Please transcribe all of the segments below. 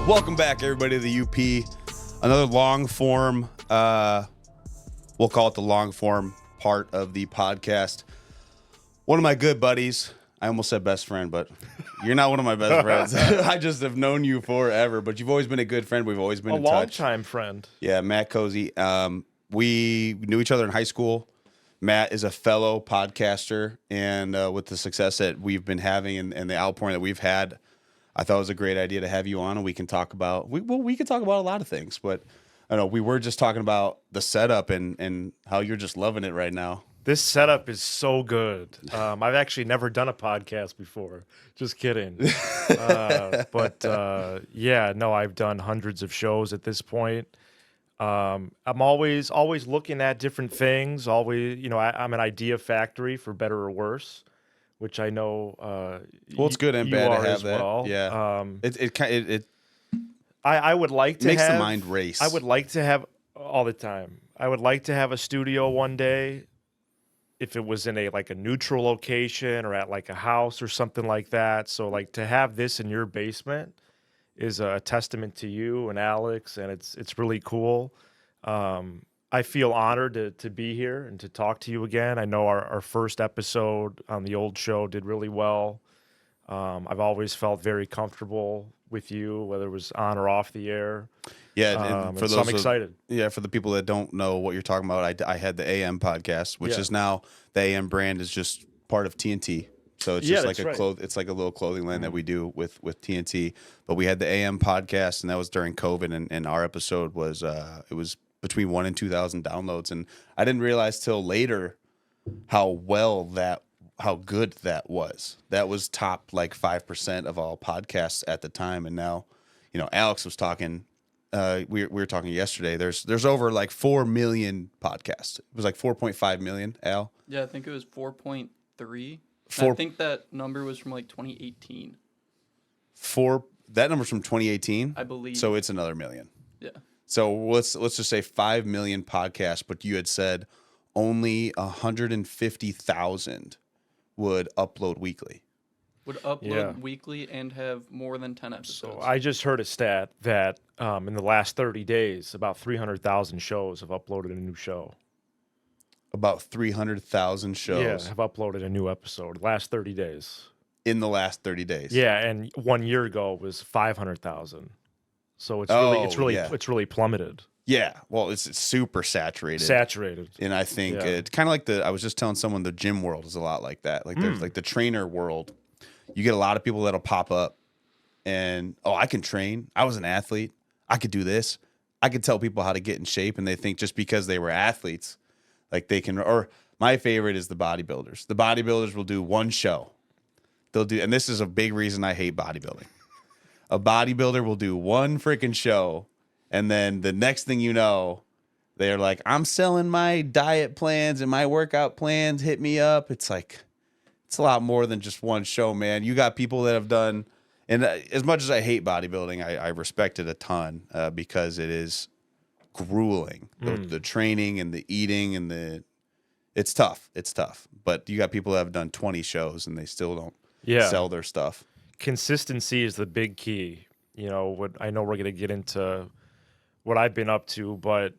Welcome back, everybody, to the UP. Another long form, we'll call it the long form part of the podcast. One of my good buddies, I almost said best friend, but you're not one of my best friends. I just have known you forever, but you've always been a good friend. We've always been in touch. A long-time friend. Yeah, Matt Cozzi. We knew each other in high school. Matt is a fellow podcaster, and with the success that we've been having and the outpouring that we've had, I thought it was a great idea to have you on, and we can talk about we can talk about a lot of things, but I know we were just talking about the setup and how you're just loving it right now. This setup is so good. I've actually never done a podcast before. Just kidding. Yeah, no, I've done hundreds of shows at this point. I'm always looking at different things. Always, I'm an idea factory for better or worse, which I know. Well, it's good and bad to have that. Well. Yeah. I would like to makes have, the mind race. I would like to have all the time. I would like to have a studio one day. If it was in a neutral location or at like a house or something like that. So to have this in your basement is a testament to you and Alex, and it's really cool. I feel honored to be here and to talk to you again. I know our first episode on the old show did really well. I've always felt very comfortable with you, whether it was on or off the air. Yeah, for so I'm excited. For the people that don't know what you're talking about, I had the AM podcast, which is now the AM brand is just part of TNT. So it's just like it's like a little clothing line that we do with TNT. But we had the AM podcast, and that was during COVID, and our episode was it was between 1,000 and 2,000 downloads, and I didn't realize till later how good that was. That was top 5% of all podcasts at the time, and now, Alex was talking. We were talking yesterday. There's over 4 million podcasts. It was 4.5 million. Al. Yeah, I think it was 4.3. I 4. think that number was from 2018. That number's from 2018. I believe. So it's another million. Yeah. So let's just say 5 million podcasts, but you had said only 150,000 would upload weekly. Would upload weekly and have more than 10 episodes. So I just heard a stat that in the last 30 days, about 300,000 shows have uploaded a new show. About 300,000 shows have uploaded a new episode last 30 days. In the last 30 days. Yeah, and 1 year ago was 500,000. So it's really plummeted. Yeah, well, it's super saturated. And I think it's kind of like I was just telling someone the gym world is a lot like that. There's the trainer world. You get a lot of people that'll pop up and, I can train. I was an athlete. I could do this. I could tell people how to get in shape, and they think just because they were athletes, they can. Or my favorite is the bodybuilders. The bodybuilders will do one show. And this is a big reason I hate bodybuilding. A bodybuilder will do one freaking show, and then the next thing you know, they're like, I'm selling my diet plans and my workout plans. Hit me up. It's it's a lot more than just one show, man. You got people that have done, and as much as I hate bodybuilding, I respect it a ton because it is grueling. The training and the eating and it's tough. It's tough. But you got people that have done 20 shows and they still don't sell their stuff. Consistency is the big key. What I know we're going to get into what I've been up to, but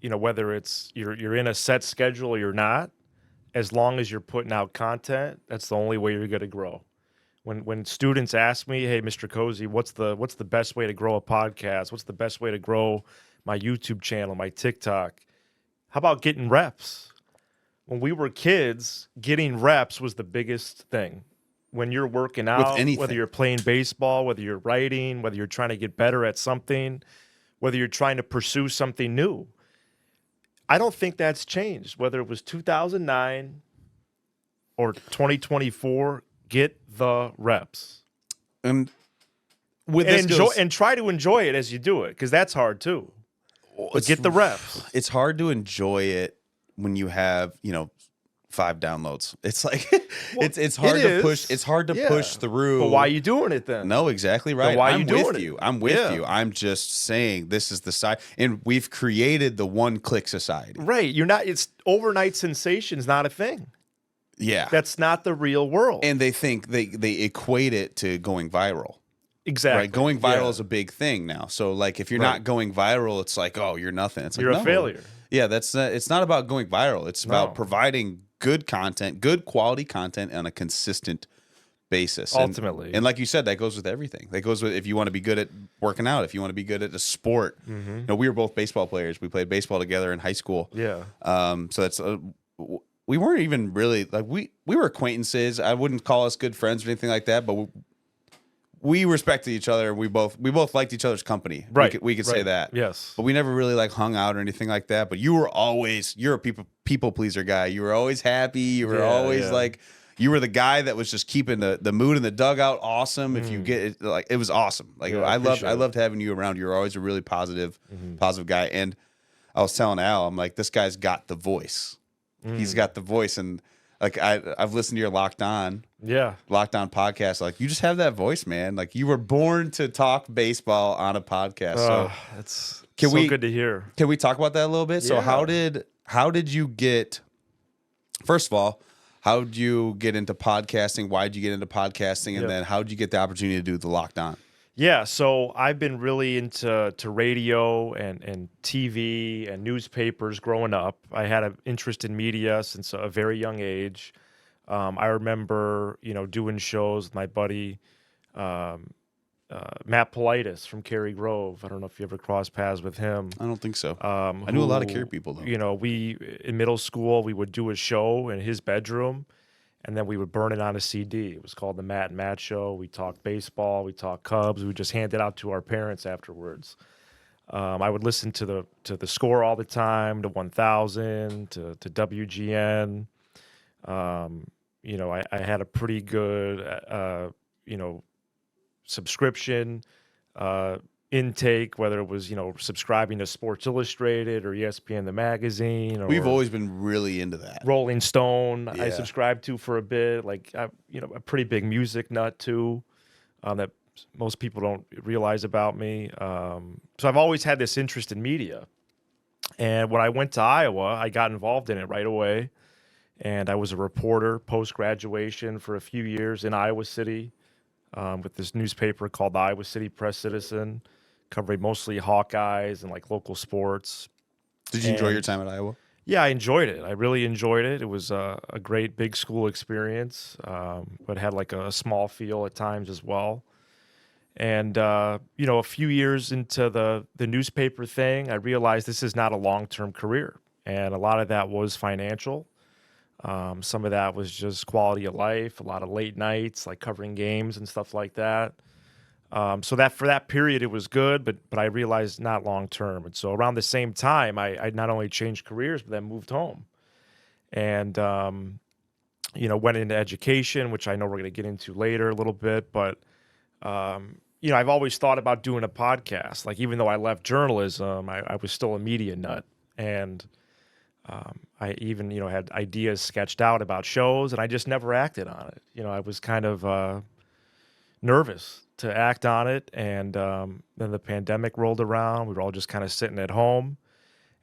whether it's you're in a set schedule or you're not, as long as you're putting out content, that's the only way you're going to grow. When students ask me, "Hey, Mr. Cozzi, what's the best way to grow a podcast? What's the best way to grow my YouTube channel, my TikTok?" How about getting reps? When we were kids, getting reps was the biggest thing. When you're working out, whether you're playing baseball, whether you're writing, whether you're trying to get better at something, whether you're trying to pursue something new. I don't think that's changed. Whether it was 2009 or 2024, get the reps. And try to enjoy it as you do it, because that's hard too. But get the reps. It's hard to enjoy it when you have, 5 downloads. It's it's hard to push. It's hard to push through. But why are you doing it then? No, exactly right. Then why are I'm you doing with it? you. I'm with you. I'm just saying this is the side, and we've created the one-click society. Right. It's overnight sensation's not a thing. Yeah. That's not the real world. And they think they equate it to going viral. Exactly. Right? Going viral is a big thing now. So like if you're not going viral, it's like, oh, you're nothing. It's like, you're a failure. Yeah, it's not about going viral. It's about providing good content, good quality content on a consistent basis. Ultimately. And like you said, that goes with everything. That goes with if you want to be good at working out, if you want to be good at a sport. You know, we were both baseball players. We played baseball together in high school. Yeah. So that's we weren't even really like we were acquaintances. I wouldn't call us good friends or anything like that, but we respected each other. We both liked each other's company. Right. We could say that. Yes. But we never really like hung out or anything like that. But you're a people pleaser guy. You were always happy. You were always like, you were the guy that was just keeping the mood in the dugout awesome. If you get it, like, it was awesome. Like I loved having you around. You were always a really positive guy. And I was telling Al, I'm like, this guy's got the voice. He's got the voice. And like I've listened to your Locked On podcast. Like you just have that voice, man. Like you were born to talk baseball on a podcast. So that's good to hear. Can we talk about that a little bit? So how did you get? First of all, how did you get into podcasting? Why did you get into podcasting? And then how did you get the opportunity to do the Locked On? Yeah, so I've been really into radio and TV and newspapers growing up. I had an interest in media since a very young age. I remember, doing shows with my buddy Matt Politis from Cary Grove. I don't know if you ever crossed paths with him. I don't think so. I knew a lot of Cary people, though. We in middle school, we would do a show in his bedroom, and then we would burn it on a CD. It was called The Matt and Matt Show. We talked baseball. We talked Cubs. We would just hand it out to our parents afterwards. I would listen to the Score all the time, to 1000, to WGN. I had a pretty good, subscription intake, whether it was, subscribing to Sports Illustrated or ESPN the magazine. Or we've always been really into that. Rolling Stone, I subscribed to for a bit. Like, a pretty big music nut too, that most people don't realize about me. So I've always had this interest in media. And when I went to Iowa, I got involved in it right away. And I was a reporter post-graduation for a few years in Iowa City with this newspaper called the Iowa City Press-Citizen, covering mostly Hawkeyes and like local sports. Did you enjoy your time at Iowa? Yeah, I enjoyed it. I really enjoyed it. It was a great big school experience, but had like a small feel at times as well. And, a few years into the newspaper thing, I realized this is not a long-term career. And a lot of that was financial. Some of that was just quality of life, a lot of late nights, like covering games and stuff like that. So that for that period, it was good, but I realized not long-term. And so around the same time, I not only changed careers, but then moved home and, went into education, which I know we're going to get into later a little bit. But, I've always thought about doing a podcast. Like, even though I left journalism, I was still a media nut. And I even, had ideas sketched out about shows, and I just never acted on it. I was kind of nervous to act on it. And then the pandemic rolled around. We were all just kind of sitting at home.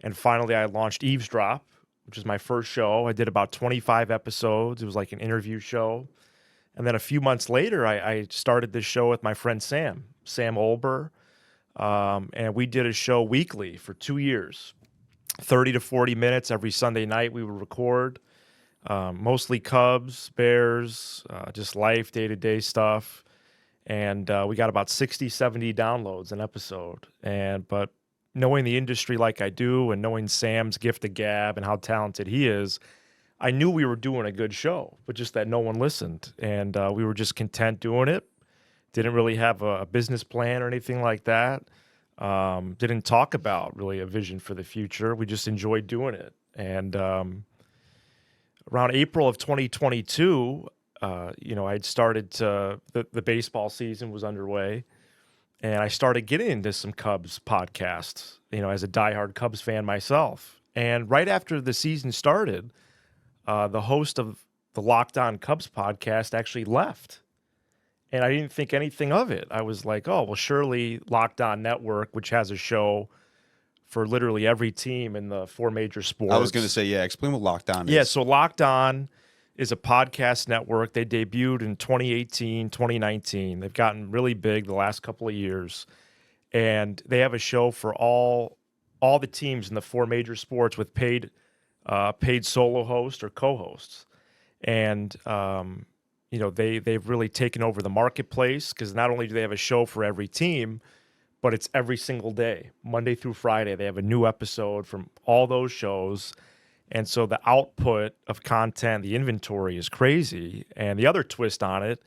And finally, I launched Eavesdrop, which is my first show. I did about 25 episodes. It was like an interview show. And then a few months later, I started this show with my friend Sam Olber. And we did a show weekly for 2 years, 30 to 40 minutes every Sunday night we would record, mostly Cubs, Bears, just life, day-to-day stuff. And we got about 60, 70 downloads an episode. But knowing the industry like I do and knowing Sam's gift of gab and how talented he is, I knew we were doing a good show, but just that no one listened. And we were just content doing it. Didn't really have a business plan or anything like that. Didn't talk about really a vision for the future. We just enjoyed doing it. And around April of 2022, I'd started the baseball season was underway. And I started getting into some Cubs podcasts, as a diehard Cubs fan myself. And right after the season started, the host of the Locked On Cubs podcast actually left. And I didn't think anything of it. I was like, oh, well, surely Locked On Network, which has a show for literally every team in the four major sports. I was going to say, explain what Locked On is. Yeah, so Locked On is a podcast network. They debuted in 2018, 2019. They've gotten really big the last couple of years. And they have a show for all the teams in the 4 major sports with paid solo hosts or co-hosts. And they've really taken over the marketplace, because not only do they have a show for every team, but it's every single day, Monday through Friday. They have a new episode from all those shows. And so the output of content, the inventory is crazy. And the other twist on it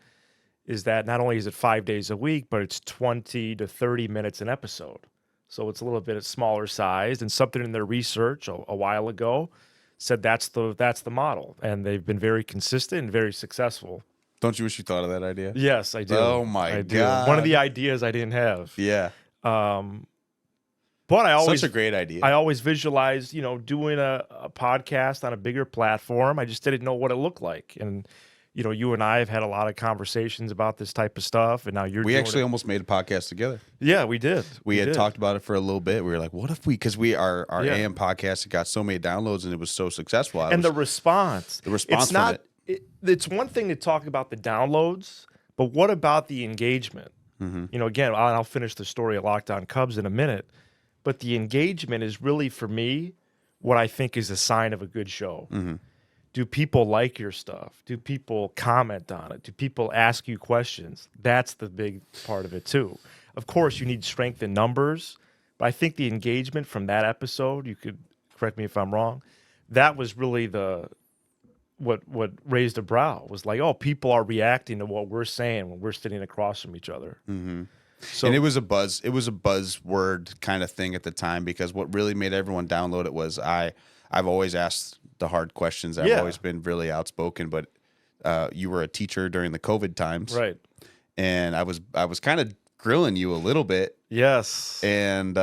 is that not only is it 5 days a week, but it's 20 to 30 minutes an episode. So it's a little bit smaller sized, and something in their research a while ago said that's the model. And they've been very consistent and very successful. Don't you wish you thought of that idea? Yes, I do. Oh my God. One of the ideas I didn't have. Yeah. But such a great idea. I always visualized, doing a podcast on a bigger platform. I just didn't know what it looked like. And you and I have had a lot of conversations about this type of stuff, and now we actually almost made a podcast together. Yeah, we did. We had talked about it for a little bit. We were like, what if because our AM podcast got so many downloads and it was so successful. The response. It's not. It's one thing to talk about the downloads, but what about the engagement? Mm-hmm. Again, I'll finish the story of Locked On Cubs in a minute, but the engagement is really, for me, what I think is a sign of a good show. Mm-hmm. Do people like your stuff? Do people comment on it? Do people ask you questions? That's the big part of it too. Of course, you need strength in numbers, but I think the engagement from that episode, you could correct me if I'm wrong, that was really what raised a brow. Was like, oh, people are reacting to what we're saying when we're sitting across from each other. Mm-hmm. So, and it was a buzzword kind of thing at the time, because what really made everyone download it was I've always asked the hard questions. I've always been really outspoken, but you were a teacher during the COVID times, right? And I was kind of grilling you a little bit, yes. And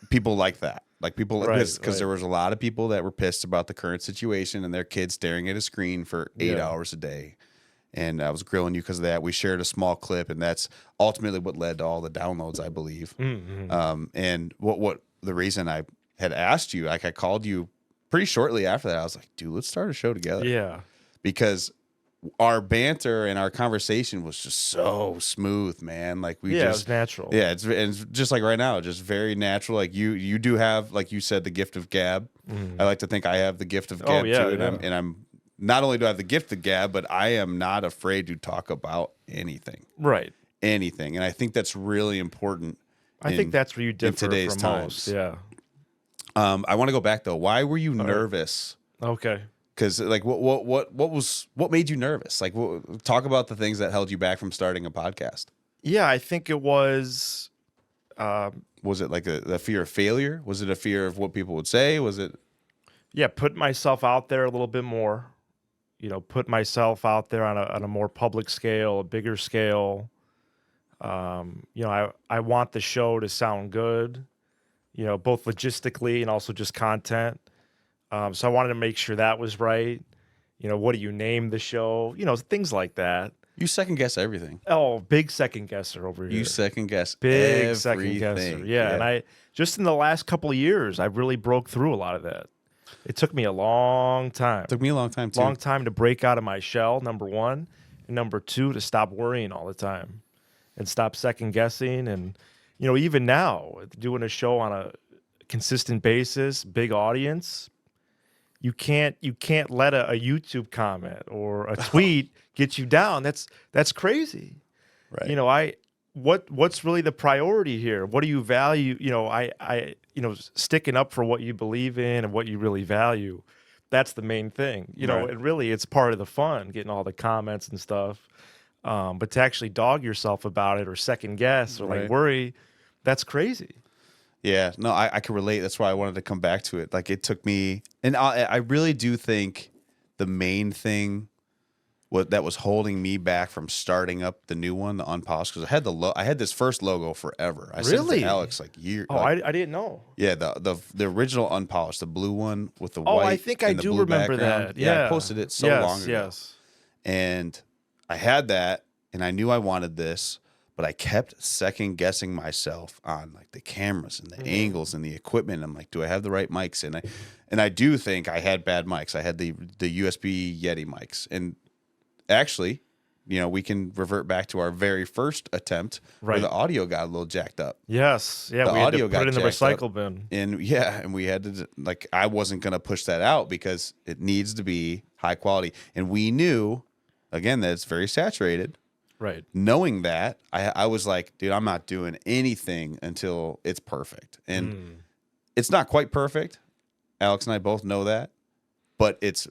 people like that, like people, because right. there was a lot of people that were pissed about the current situation and their kids staring at a screen for 8 hours a day. And I was grilling you because of that. We shared a small clip, and that's ultimately what led to all the downloads, I believe. Mm-hmm. And what the reason I had asked you, like I called you pretty shortly after that. I was like, dude, let's start a show together. Yeah. Because our banter and our conversation was just so smooth, man. Like it was natural. Yeah, it's just like right now, just very natural. Like you do have, like you said, the gift of gab. Mm. I like to think I have the gift of gab too. And I'm not only do I have the gift of gab, but I am not afraid to talk about anything. Right. Anything. And I think that's really important. I think that's where you differ in today's from times. most. Yeah. I want to go back though. Why were you nervous? Okay. Because like what made you nervous? Like talk about the things that held you back from starting a podcast. Yeah, I think it was. Was it like a fear of failure? Was it a fear of what people would say? Was it? Yeah, put myself out there a little bit more. Put myself out there on a more public scale, a bigger scale. I want the show to sound good, both logistically and also just content. So I wanted to make sure that was right. What do you name the show? Things like that. You second guess everything. Oh, big second guesser over here. You second guess big everything. Second guesser. Yeah. And I just in the last couple of years, I really broke through a lot of that. It took me a long time. It took me a long time too. Long time to break out of my shell, number one. And number two, to stop worrying all the time and stop second guessing. And, even now, doing a show on a consistent basis, big audience, you can't let a YouTube comment or a tweet get you down. That's crazy. Right. What's really the priority here? What do you value? Sticking up for what you believe in and what you really value. That's the main thing. Right. And really it's part of the fun, getting all the comments and stuff. But to actually dog yourself about it or second guess or like worry, that's crazy. Yeah, no, I can relate. That's why I wanted to come back to it. Like it took me, and I really do think the main thing that was holding me back from starting up the new one, the Unpolished, because I had this first logo forever. I sent it to Alex like years. Oh, I didn't know. Yeah, the original Unpolished, the blue one with the white. Oh, I think I do remember that. Yeah, I posted it long ago. Yes. And I had that, and I knew I wanted this, but I kept second guessing myself on like the cameras and the angles and the equipment. I'm like, do I have the right mics? And I do think I had bad mics. I had the USB Yeti mics, and actually, we can revert back to our very first attempt where the audio got a little jacked up. Yes. Yeah. The We had audio to put it in the got jacked recycle bin. And we had to, like, I wasn't going to push that out because it needs to be high quality. And we knew, again, that it's very saturated. Right. Knowing that, I was like, dude, I'm not doing anything until it's perfect. And it's not quite perfect. Alex and I both know that, but it's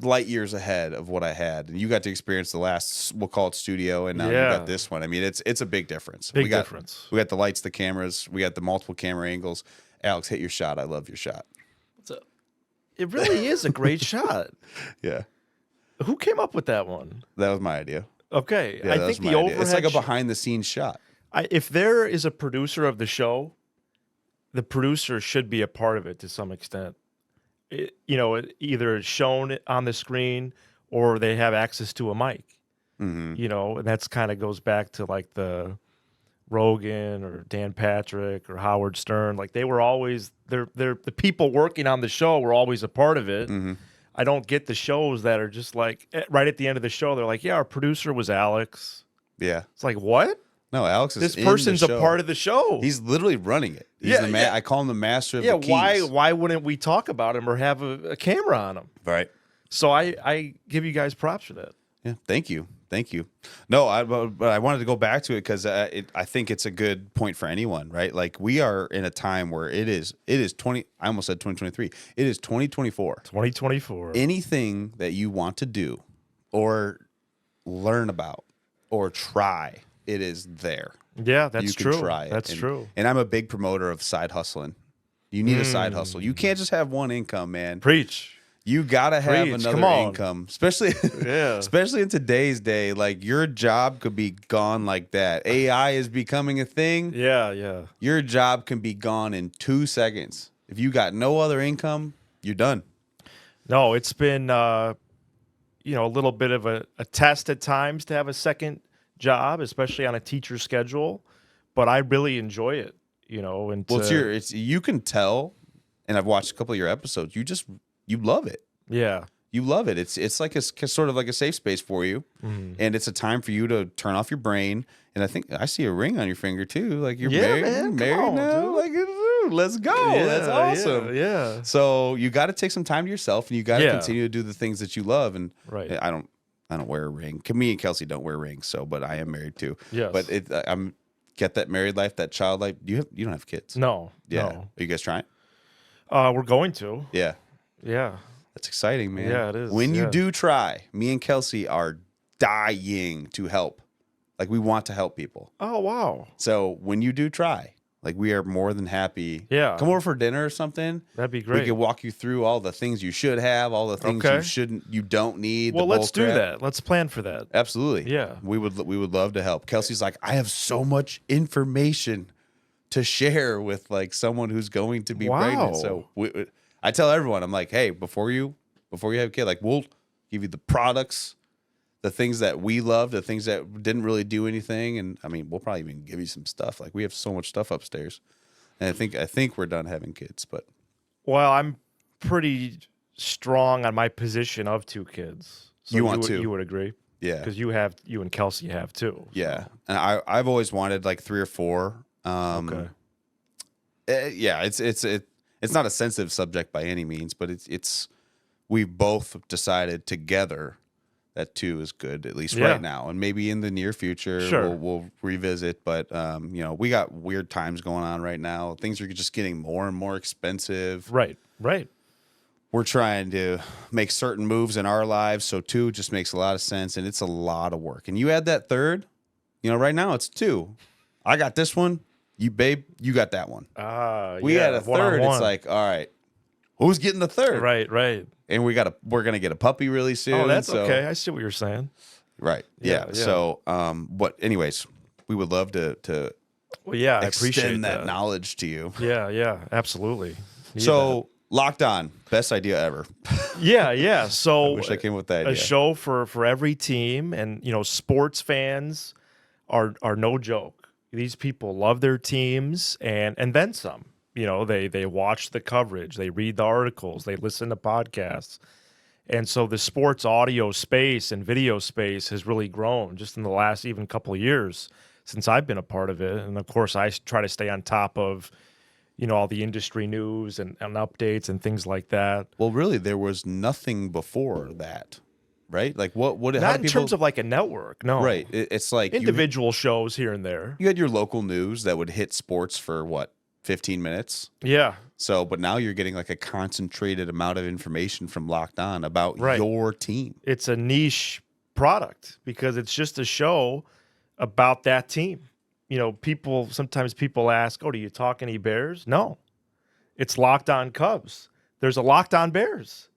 light years ahead of what I had. And you got to experience the last, we'll call it studio, and now you got this one. I mean, it's a big difference. Big difference. We got the lights, the cameras, we got the multiple camera angles. Alex, hit your shot. I love your shot. What's up? It really is a great shot. Yeah. Who came up with that one? That was my idea. Okay. Yeah, I think the overhead. It's like a behind the scenes shot. If there is a producer of the show, the producer should be a part of it to some extent. Either it's shown on the screen or they have access to a mic. And that's kind of goes back to like the Rogan or Dan Patrick or Howard Stern. Like they were always the people working on the show were always a part of it. I don't get the shows that are just like right at the end of the show they're like, yeah, our producer was Alex. Yeah. It's like, what? No, Alex is this in person's the show. a part of the show. He's literally running it. He's I call him the master of the keys. Why wouldn't we talk about him or have a camera on him? Right. So I give you guys props for that. Yeah, thank you. No, but I wanted to go back to it because I think it's a good point for anyone, right? Like we are in a time where it is 20. I almost said 2023. It is 2024. 2024. Anything that you want to do, or learn about, or try, it is there. Yeah, that's true. You can try it. That's true. And I'm a big promoter of side hustling. You need a side hustle. You can't just have one income, man. Preach. You gotta have another income, especially in today's day. Like your job could be gone like that. AI is becoming a thing. Yeah. Your job can be gone in 2 seconds. If you got no other income, you're done. No, it's been a little bit of a test at times to have a second job, especially on a teacher schedule. But I really enjoy it. And you can tell, and I've watched a couple of your episodes. You love it. Yeah. You love it. It's like a sort of like a safe space for you. And it's a time for you to turn off your brain. And I think I see a ring on your finger too. Like you're married, man, married now. Dude. Like, let's go. Yeah, that's awesome. Yeah. So you got to take some time to yourself, and you got to continue to do the things that you love. And I don't wear a ring. Me and Kelsey don't wear rings. So, but I am married too. Yes. But I'm get that married life, that child life. You don't have kids? No. Yeah. No. Are you guys trying? We're going to. Yeah. Yeah. That's exciting, man. Yeah, it is. When you do try, me and Kelsey are dying to help. Like, we want to help people. Oh, wow. So when you do try, like, we are more than happy. Yeah. Come over for dinner or something. That'd be great. We can walk you through all the things you should have, all the things you don't need. Well, let's do that. Let's plan for that. Absolutely. Yeah. We would love to help. Kelsey's like, I have so much information to share with like someone who's going to be pregnant. So I tell everyone, I'm like, hey, before you have a kid, like we'll give you the products, the things that we love, the things that didn't really do anything, and I mean, we'll probably even give you some stuff. Like we have so much stuff upstairs, and I think we're done having kids. But I'm pretty strong on my position of 2 kids. So you want 2? You would agree? Yeah, because you and Kelsey have 2. So. Yeah, and I've always wanted like 3 or 4. Okay. Yeah, it's not a sensitive subject by any means, but it's we both decided together that 2 is good, at least right now, and maybe in the near future we'll revisit. But we got weird times going on right now. Things are just getting more and more expensive. Right. We're trying to make certain moves in our lives, so 2 just makes a lot of sense, and it's a lot of work. And you add that 3rd, right now it's 2. I got this one. You got that one. We had a 3rd. It's like, all right, who's getting the 3rd? Right. And we're gonna get a puppy really soon. Oh, that's okay. I see what you're saying. Right. Yeah. So, but anyways, we would love to I appreciate extend that knowledge to you. Yeah, absolutely. So Locked On, best idea ever. Yeah. So I wish I came with that idea. A show for every team, and sports fans are no joke. These people love their teams and then some. You know, they watch the coverage, they read the articles, they listen to podcasts. And so the sports audio space and video space has really grown just in the last even couple of years since I've been a part of it. And of course, I try to stay on top of, you know, all the industry news and updates and things like that. Well, really, there was nothing before that, right? Like what Not in terms of like a network, no. Right. It's like individual shows here and there. You had your local news that would hit sports for what, 15 minutes? Yeah. So, but now you're getting like a concentrated amount of information from Locked On about your team. It's a niche product because it's just a show about that team. You know, sometimes people ask, "Oh, do you talk any Bears?" No. It's Locked On Cubs. There's a Locked On Bears.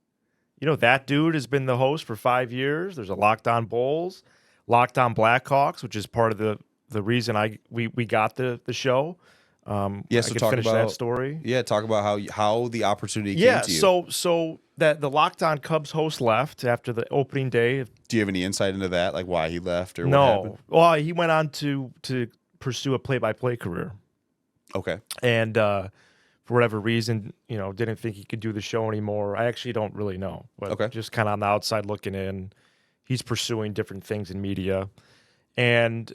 You know, that dude has been the host for 5 years. There's a Locked On Bulls, Locked On Blackhawks, which is part of the reason we got the show. Yes, I could finish that story. Yeah, talk about how the opportunity came to you. So that the Locked On Cubs host left after the opening day. Do you have any insight into that, like why he left or no? What happened? Well, he went on to pursue a play-by-play career. Okay, and for whatever reason, you know, didn't think he could do the show anymore. I actually don't really know, but just kind of on the outside looking in, he's pursuing different things in media, and.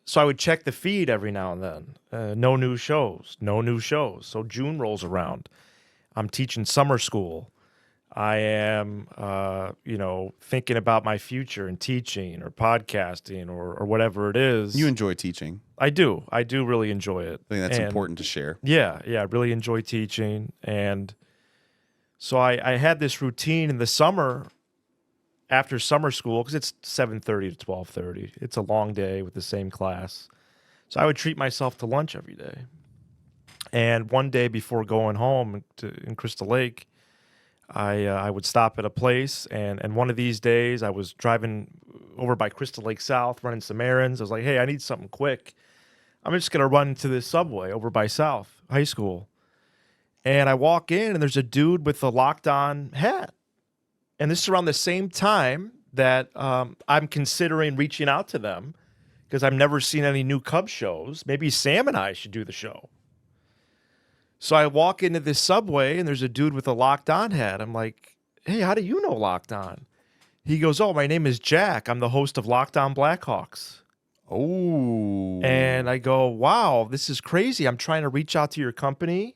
So I would check the feed every now and then. No new shows. So June rolls around. I'm teaching summer school. I am, thinking about my future and teaching or podcasting or whatever it is. You enjoy teaching. I do. I do really enjoy it. I think that's important to share. Yeah. I really enjoy teaching. And so I had this routine in the summer after summer school, because it's 7:30 to 12:30. It's a long day with the same class. So I would treat myself to lunch every day. And one day before going home in Crystal Lake, I would stop at a place. And one of these days, I was driving over by Crystal Lake South, running some errands. I was like, hey, I need something quick. I'm just going to run to this Subway over by South High School. And I walk in, and there's a dude with a Locked On hat. And this is around the same time that I'm considering reaching out to them because I've never seen any new Cubs shows. Maybe Sam and I should do the show. So I walk into this Subway, and there's a dude with a Locked On hat. I'm like, hey, how do you know Locked On? He goes, oh, my name is Jack. I'm the host of Locked On Blackhawks. Oh. And I go, wow, this is crazy. I'm trying to reach out to your company.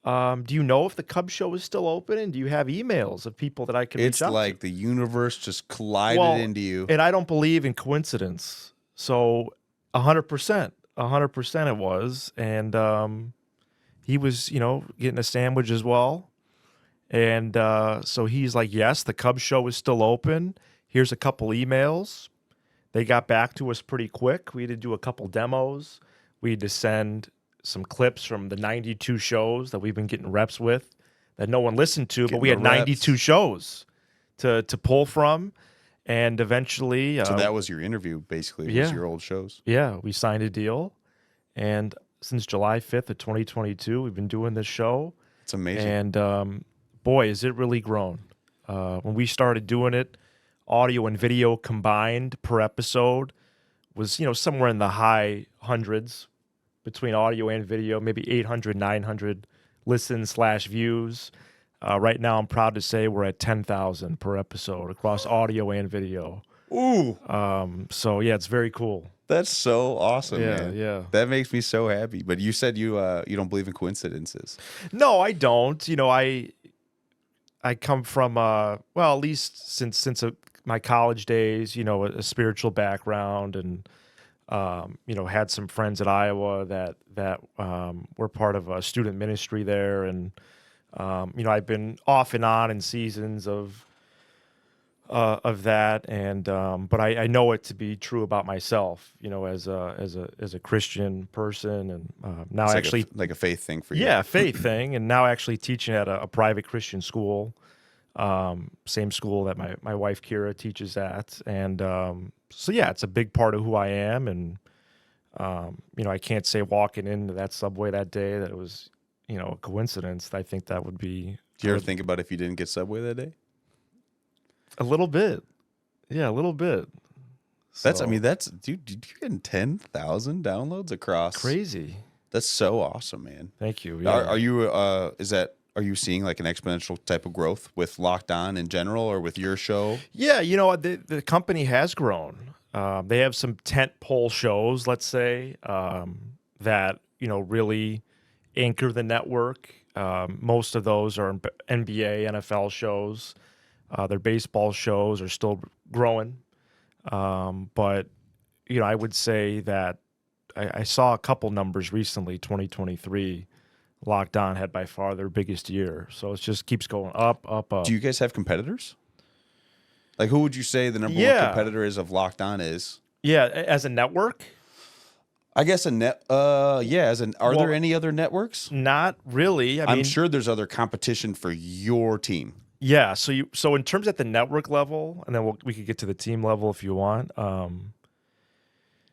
Do you know if the Cubs show is still open? And do you have emails of people that I can reach out to? It's like the universe just collided into you. And I don't believe in coincidence. So 100% it was. And he was, getting a sandwich as well. And so he's like, yes, the Cubs show is still open. Here's a couple emails. They got back to us pretty quick. We had to do a couple demos. We had to send some clips from the 92 shows that we've been getting reps with that no one listened to, but we had 92 shows to pull from. And eventually... so that was your interview, basically, was your old shows. Yeah, we signed a deal. And since July 5th of 2022, we've been doing this show. It's amazing. And boy, has it really grown. When we started doing it, audio and video combined per episode was, somewhere in the high hundreds. Between audio and video, maybe 800, 900 listens/views. Right now, I'm proud to say we're at 10,000 per episode across audio and video. Ooh. So, yeah, it's very cool. That's so awesome, man. Yeah. That makes me so happy. But you said you don't believe in coincidences. No, I don't. I come from, at least since my college days, a spiritual background and... had some friends at Iowa that were part of a student ministry there, and I've been off and on in seasons of that, and but I know it to be true about myself, as a Christian person, and now it's actually like a faith thing for you. Yeah, faith thing, and now actually teaching at a private Christian school, same school that my wife Kira teaches at, and so yeah, it's a big part of who I am, and I can't say walking into that Subway that day that it was, a coincidence. I think that would be. Do you ever think about if you didn't get Subway that day? A little bit, yeah, a little bit. That's, I mean, that's, dude, you're getting 10,000 downloads across. Crazy. That's so awesome, man. Thank you. Yeah. Are you, are you seeing like an exponential type of growth with Locked On in general or with your show? Yeah, the company has grown. They have some tent pole shows, let's say, that, really anchor the network. Most of those are NBA, NFL shows. Their baseball shows are still growing. But, I would say that I saw a couple numbers recently, 2023. Locked On had by far their biggest year. So it just keeps going up, up, up. Do you guys have competitors? Like, who would you say the number one competitor is of Locked On is? Yeah, as a network? I guess are there any other networks? Not really. I'm sure there's other competition for your team. Yeah, so in terms at the network level, and then we could get to the team level if you want.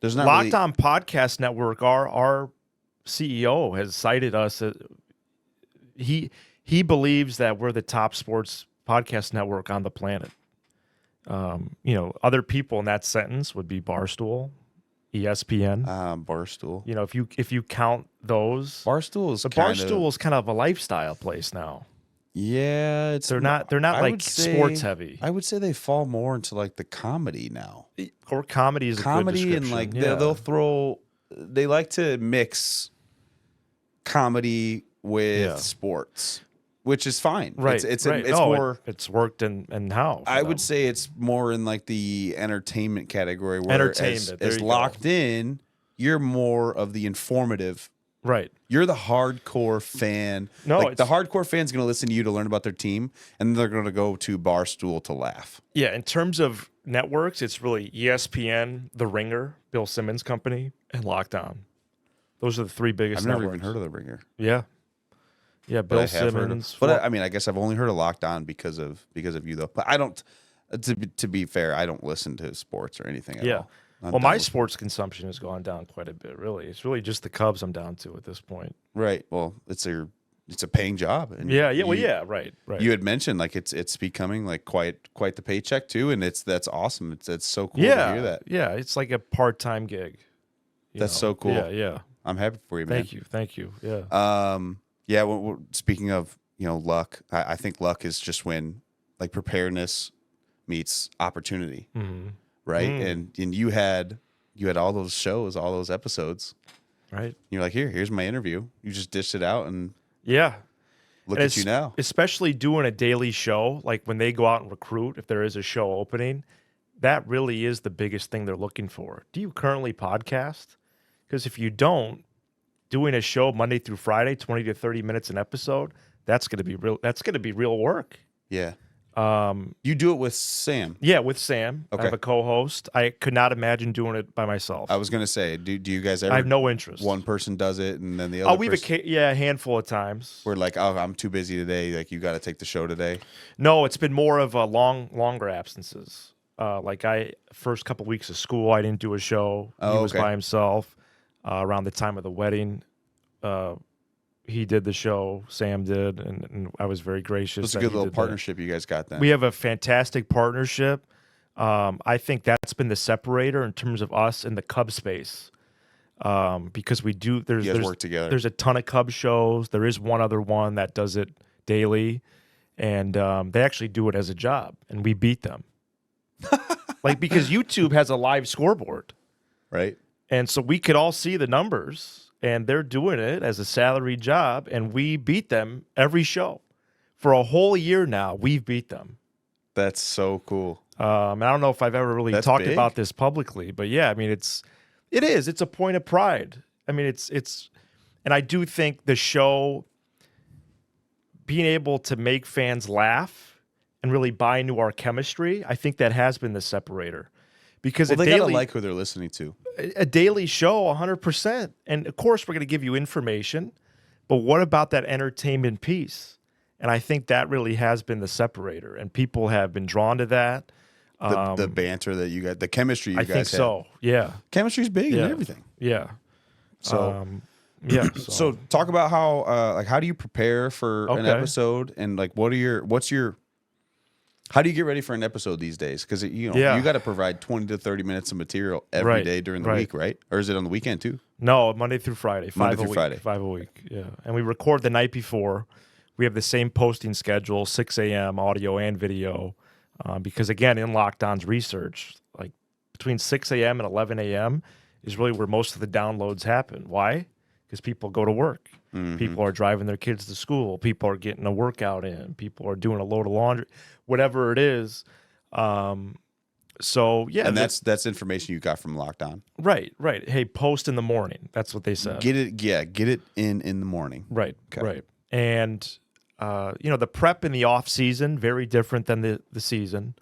There's not Locked On Podcast Network. Our CEO has cited us. He believes that we're the top sports podcast network on the planet. Other people in that sentence would be Barstool, ESPN. Barstool. If you count those, Barstool is kind of a lifestyle place now. Yeah, they're not like sports heavy. I would say they fall more into like the comedy now. Or comedy is comedy, and like they like to mix comedy with sports, which is fine. Right. It's right. more. It's worked and how I would say it's more in like the entertainment category. Where as Locked In, you're more of the informative. Right. You're the hardcore fan. The hardcore fan's going to listen to you to learn about their team, and they're going to go to Barstool to laugh. Yeah, in terms of networks, it's really ESPN, The Ringer, Bill Simmons' company, and Locked On. Those are the three biggest networks. I've never even heard of The Ringer. Yeah. Yeah, Bill Simmons. But I guess I've only heard of Locked On because of you, though. But I don't, to be fair, I don't listen to sports or anything at all. Well, my sports consumption has gone down quite a bit, really. It's really just the Cubs I'm down to at this point. Right. Well, it's a paying job. And right. You had mentioned like it's becoming like quite the paycheck too, and that's awesome. It's so cool to hear that. Yeah, it's like a part-time gig. That's so cool. Yeah. I'm happy for you, man. Thank you. Yeah. Speaking of luck, I think luck is just when like preparedness meets opportunity. Mm-hmm. Right. And you had all those shows, all those episodes. Right. And you're like, here's my interview. You just dished it out and look at you now. Especially doing a daily show, like when they go out and recruit, if there is a show opening, that really is the biggest thing they're looking for. Do you currently podcast? Because if you don't, doing a show Monday through Friday, 20 to 30 minutes an episode, that's gonna be real work. Yeah. You do it with Sam. Yeah, with Sam. Okay. I have a co-host. I could not imagine doing it by myself. I was gonna say, do you guys ever? I have no interest. One person does it, and then the other. A handful of times. We're like, I'm too busy today. Like, you got to take the show today. No, it's been more of a longer absences. First couple weeks of school, I didn't do a show. He was by himself. Around the time of the wedding, he did the show. Sam did, and I was very gracious. It's a good little partnership you guys got then. We have a fantastic partnership. I think that's been the separator in terms of us in the Cub space, because we do. You guys work together. There's a ton of Cub shows. There is one other one that does it daily, and they actually do it as a job, and we beat them. Because YouTube has a live scoreboard, right? And so we could all see the numbers, and they're doing it as a salary job, and we beat them every show. For a whole year now, we've beat them. That's so cool. I don't know if I've ever really talked about this publicly, but yeah, I mean, it is. It's a point of pride. I mean, and I do think the show being able to make fans laugh and really buy into our chemistry, I think that has been the separator. Because they gotta like who they're listening to. A daily show, 100%. And of course, we're going to give you information, but what about that entertainment piece? And I think that really has been the separator, and people have been drawn to that. The banter that you got, the chemistry you guys have. I think so, yeah. Chemistry's big in everything. Yeah. So, So talk about how, how do you prepare for an episode, and like, what's your How do you get ready for an episode these days? Because you got to provide 20 to 30 minutes of material every day during the week, right? Or is it on the weekend too? No, Monday through Friday. 5 a week. Yeah, and we record the night before. We have the same posting schedule, 6 a.m. audio and video, because again, in Lockdown's research, like between 6 a.m. and 11 a.m. is really where most of the downloads happen. Why? Because people go to work. Mm-hmm. People are driving their kids to school. People are getting a workout in. People are doing a load of laundry, whatever it is. So yeah, and that's information you got from Lockdown. Right. Hey, post in the morning. That's what they said. Get it in the morning. Right. Okay. Right. And the prep in the off season very different than the season,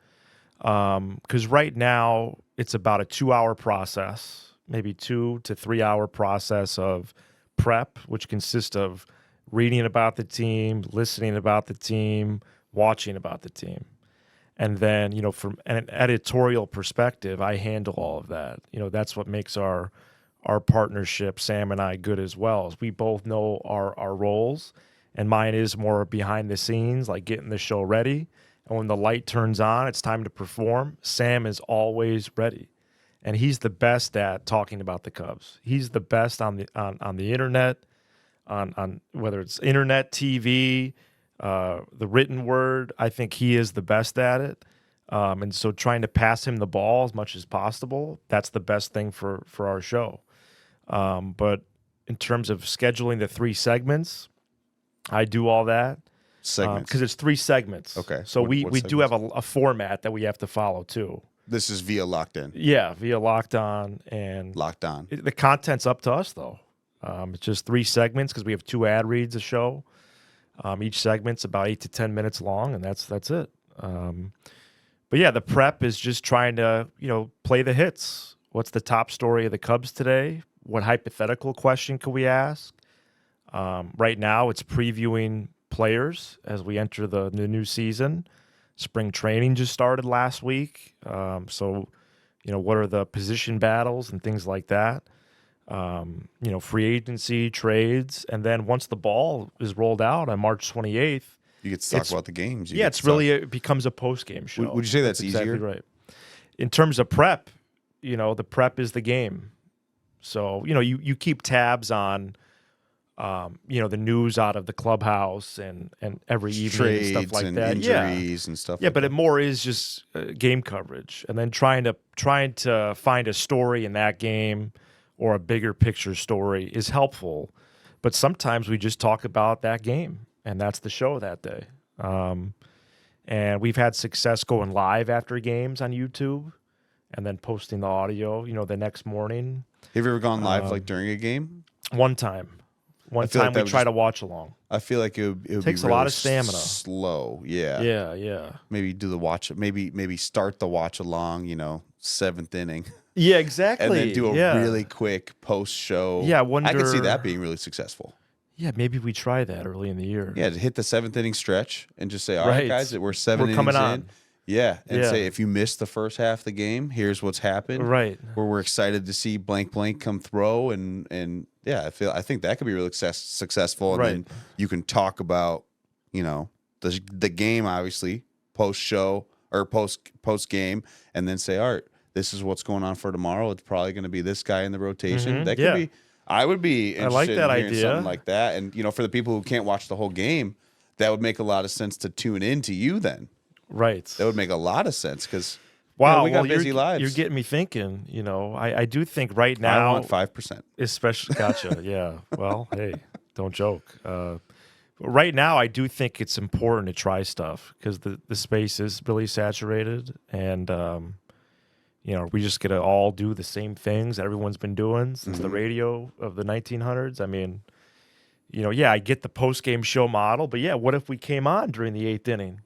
because right now it's about a 2-hour process, maybe 2 to 3 hour process of prep, which consists of reading about the team, listening about the team, watching about the team. And then, from an editorial perspective, I handle all of that. That's what makes our partnership, Sam and I, good as well. Is we both know our roles, and mine is more behind the scenes, like getting the show ready. And when the light turns on, it's time to perform. Sam is always ready. And he's the best at talking about the Cubs. He's the best on the internet, on whether it's internet, TV, the written word. I think he is the best at it. And so trying to pass him the ball as much as possible, that's the best thing for our show. But in terms of scheduling the 3 segments, I do all that. Segments? Because it's 3 segments. Okay. So we do have a format that we have to follow too. This is via Locked In. Yeah, via Locked On. And Locked On. The content's up to us, though. It's just 3 segments because we have 2 ad reads a show. Each segment's about 8 to 10 minutes long, and that's it. But yeah, the prep is just trying to, play the hits. What's the top story of the Cubs today? What hypothetical question could we ask? Right now, it's previewing players as we enter the new season. Spring training just started last week. So, what are the position battles and things like that? Free agency, trades. And then once the ball is rolled out on March 28th, you get to talk about the games. It becomes a post-game show. Would you say that's easier? Exactly right. In terms of prep, the prep is the game. So, you keep tabs on, the news out of the clubhouse and every evening trades and stuff like and that. Injuries and stuff. Yeah, but it more is just game coverage, and then trying to find a story in that game or a bigger picture story is helpful. But sometimes we just talk about that game, and that's the show that day. And we've had success going live after games on YouTube, and then posting the audio, the next morning. Have you ever gone live like during a game? One time. One time we try to watch along. I feel like it would takes be a really lot of stamina. Slow, yeah. Yeah. Maybe do the watch. Maybe start the watch along. 7th inning. Yeah, exactly. And then do a really quick post show. Yeah, I could see that being really successful. Yeah, maybe we try that early in the year. Yeah, to hit the 7th inning stretch and just say, all right, guys, we're 7 innings coming on. in. Yeah, and say, if you missed the first half of the game, here's what's happened. Right. Where we're excited to see blank come throw, and yeah, I think that could be really successful. And then you can talk about, the game, obviously, post show or post game, and then say, all right, this is what's going on for tomorrow. It's probably going to be this guy in the rotation. Mm-hmm. That could be. I would be interested like that in hearing idea. something like that. And for the people who can't watch the whole game, that would make a lot of sense to tune in to you then. Right. That would make a lot of sense because we got busy lives. You're getting me thinking. I do think right now. I want 5%. Especially, gotcha. Yeah. Well, hey, don't joke. Right now, I do think it's important to try stuff because the space is really saturated, and we just get to all do the same things that everyone's been doing since the radio of the 1900s. I mean, I get the post game show model, but what if we came on during the 8th inning?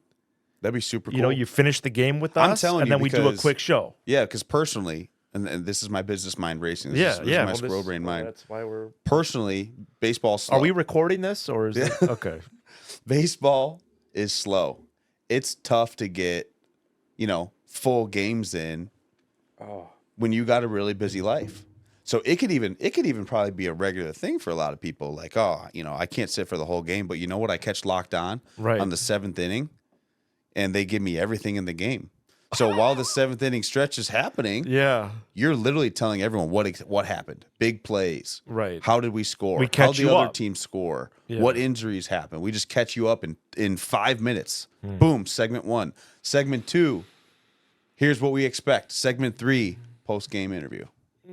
That'd be super cool. You finish the game with us, and then we do a quick show. Yeah, because personally, and this is my business mind racing. This is my scroll brain mind. That's why we're personally baseball. Slow. Are we recording this or is it okay? Baseball is slow. It's tough to get, full games in when you got a really busy life. So it could even probably be a regular thing for a lot of people. Like, I can't sit for the whole game, but you know what? I catch locked on the 7th inning. and they give me everything in the game. So while the seventh inning stretch is happening, you're literally telling everyone what happened. Big plays. Right. How did we score? We catch How you the other up. team score? Yeah. What injuries happened? We just catch you up in 5 minutes. Boom, segment 1. Segment 2, here's what we expect. Segment 3, post-game interview.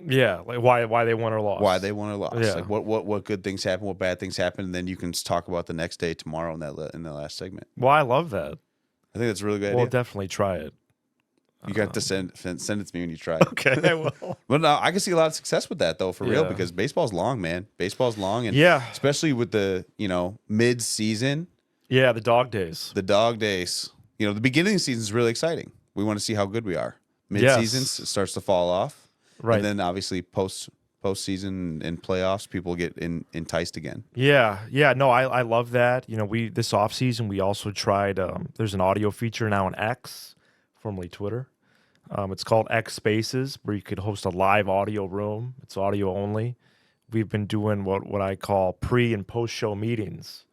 Yeah, like why they won or lost. Why they won or lost. Yeah. Like what good things happen, what bad things happen, and then you can talk about the next day tomorrow in the last segment. Well, I love that. I think that's a really good We'll idea. definitely try it. You got to send it to me when you try it. Okay, I will. But no, I can see a lot of success with that though, for real, Yeah. because baseball's long, man. Baseball's long, and especially with the mid-season. Yeah, the dog days. The dog days. The beginning of the season is really exciting. We want to see how good we are. Mid-season it starts to fall off, right? And then obviously postseason and playoffs, people get enticed again. Yeah. No, I love that. This offseason we also tried. There's an audio feature now on X, formerly Twitter. It's called X Spaces, where you could host a live audio room. It's audio only. We've been doing what I call pre and post show meetings.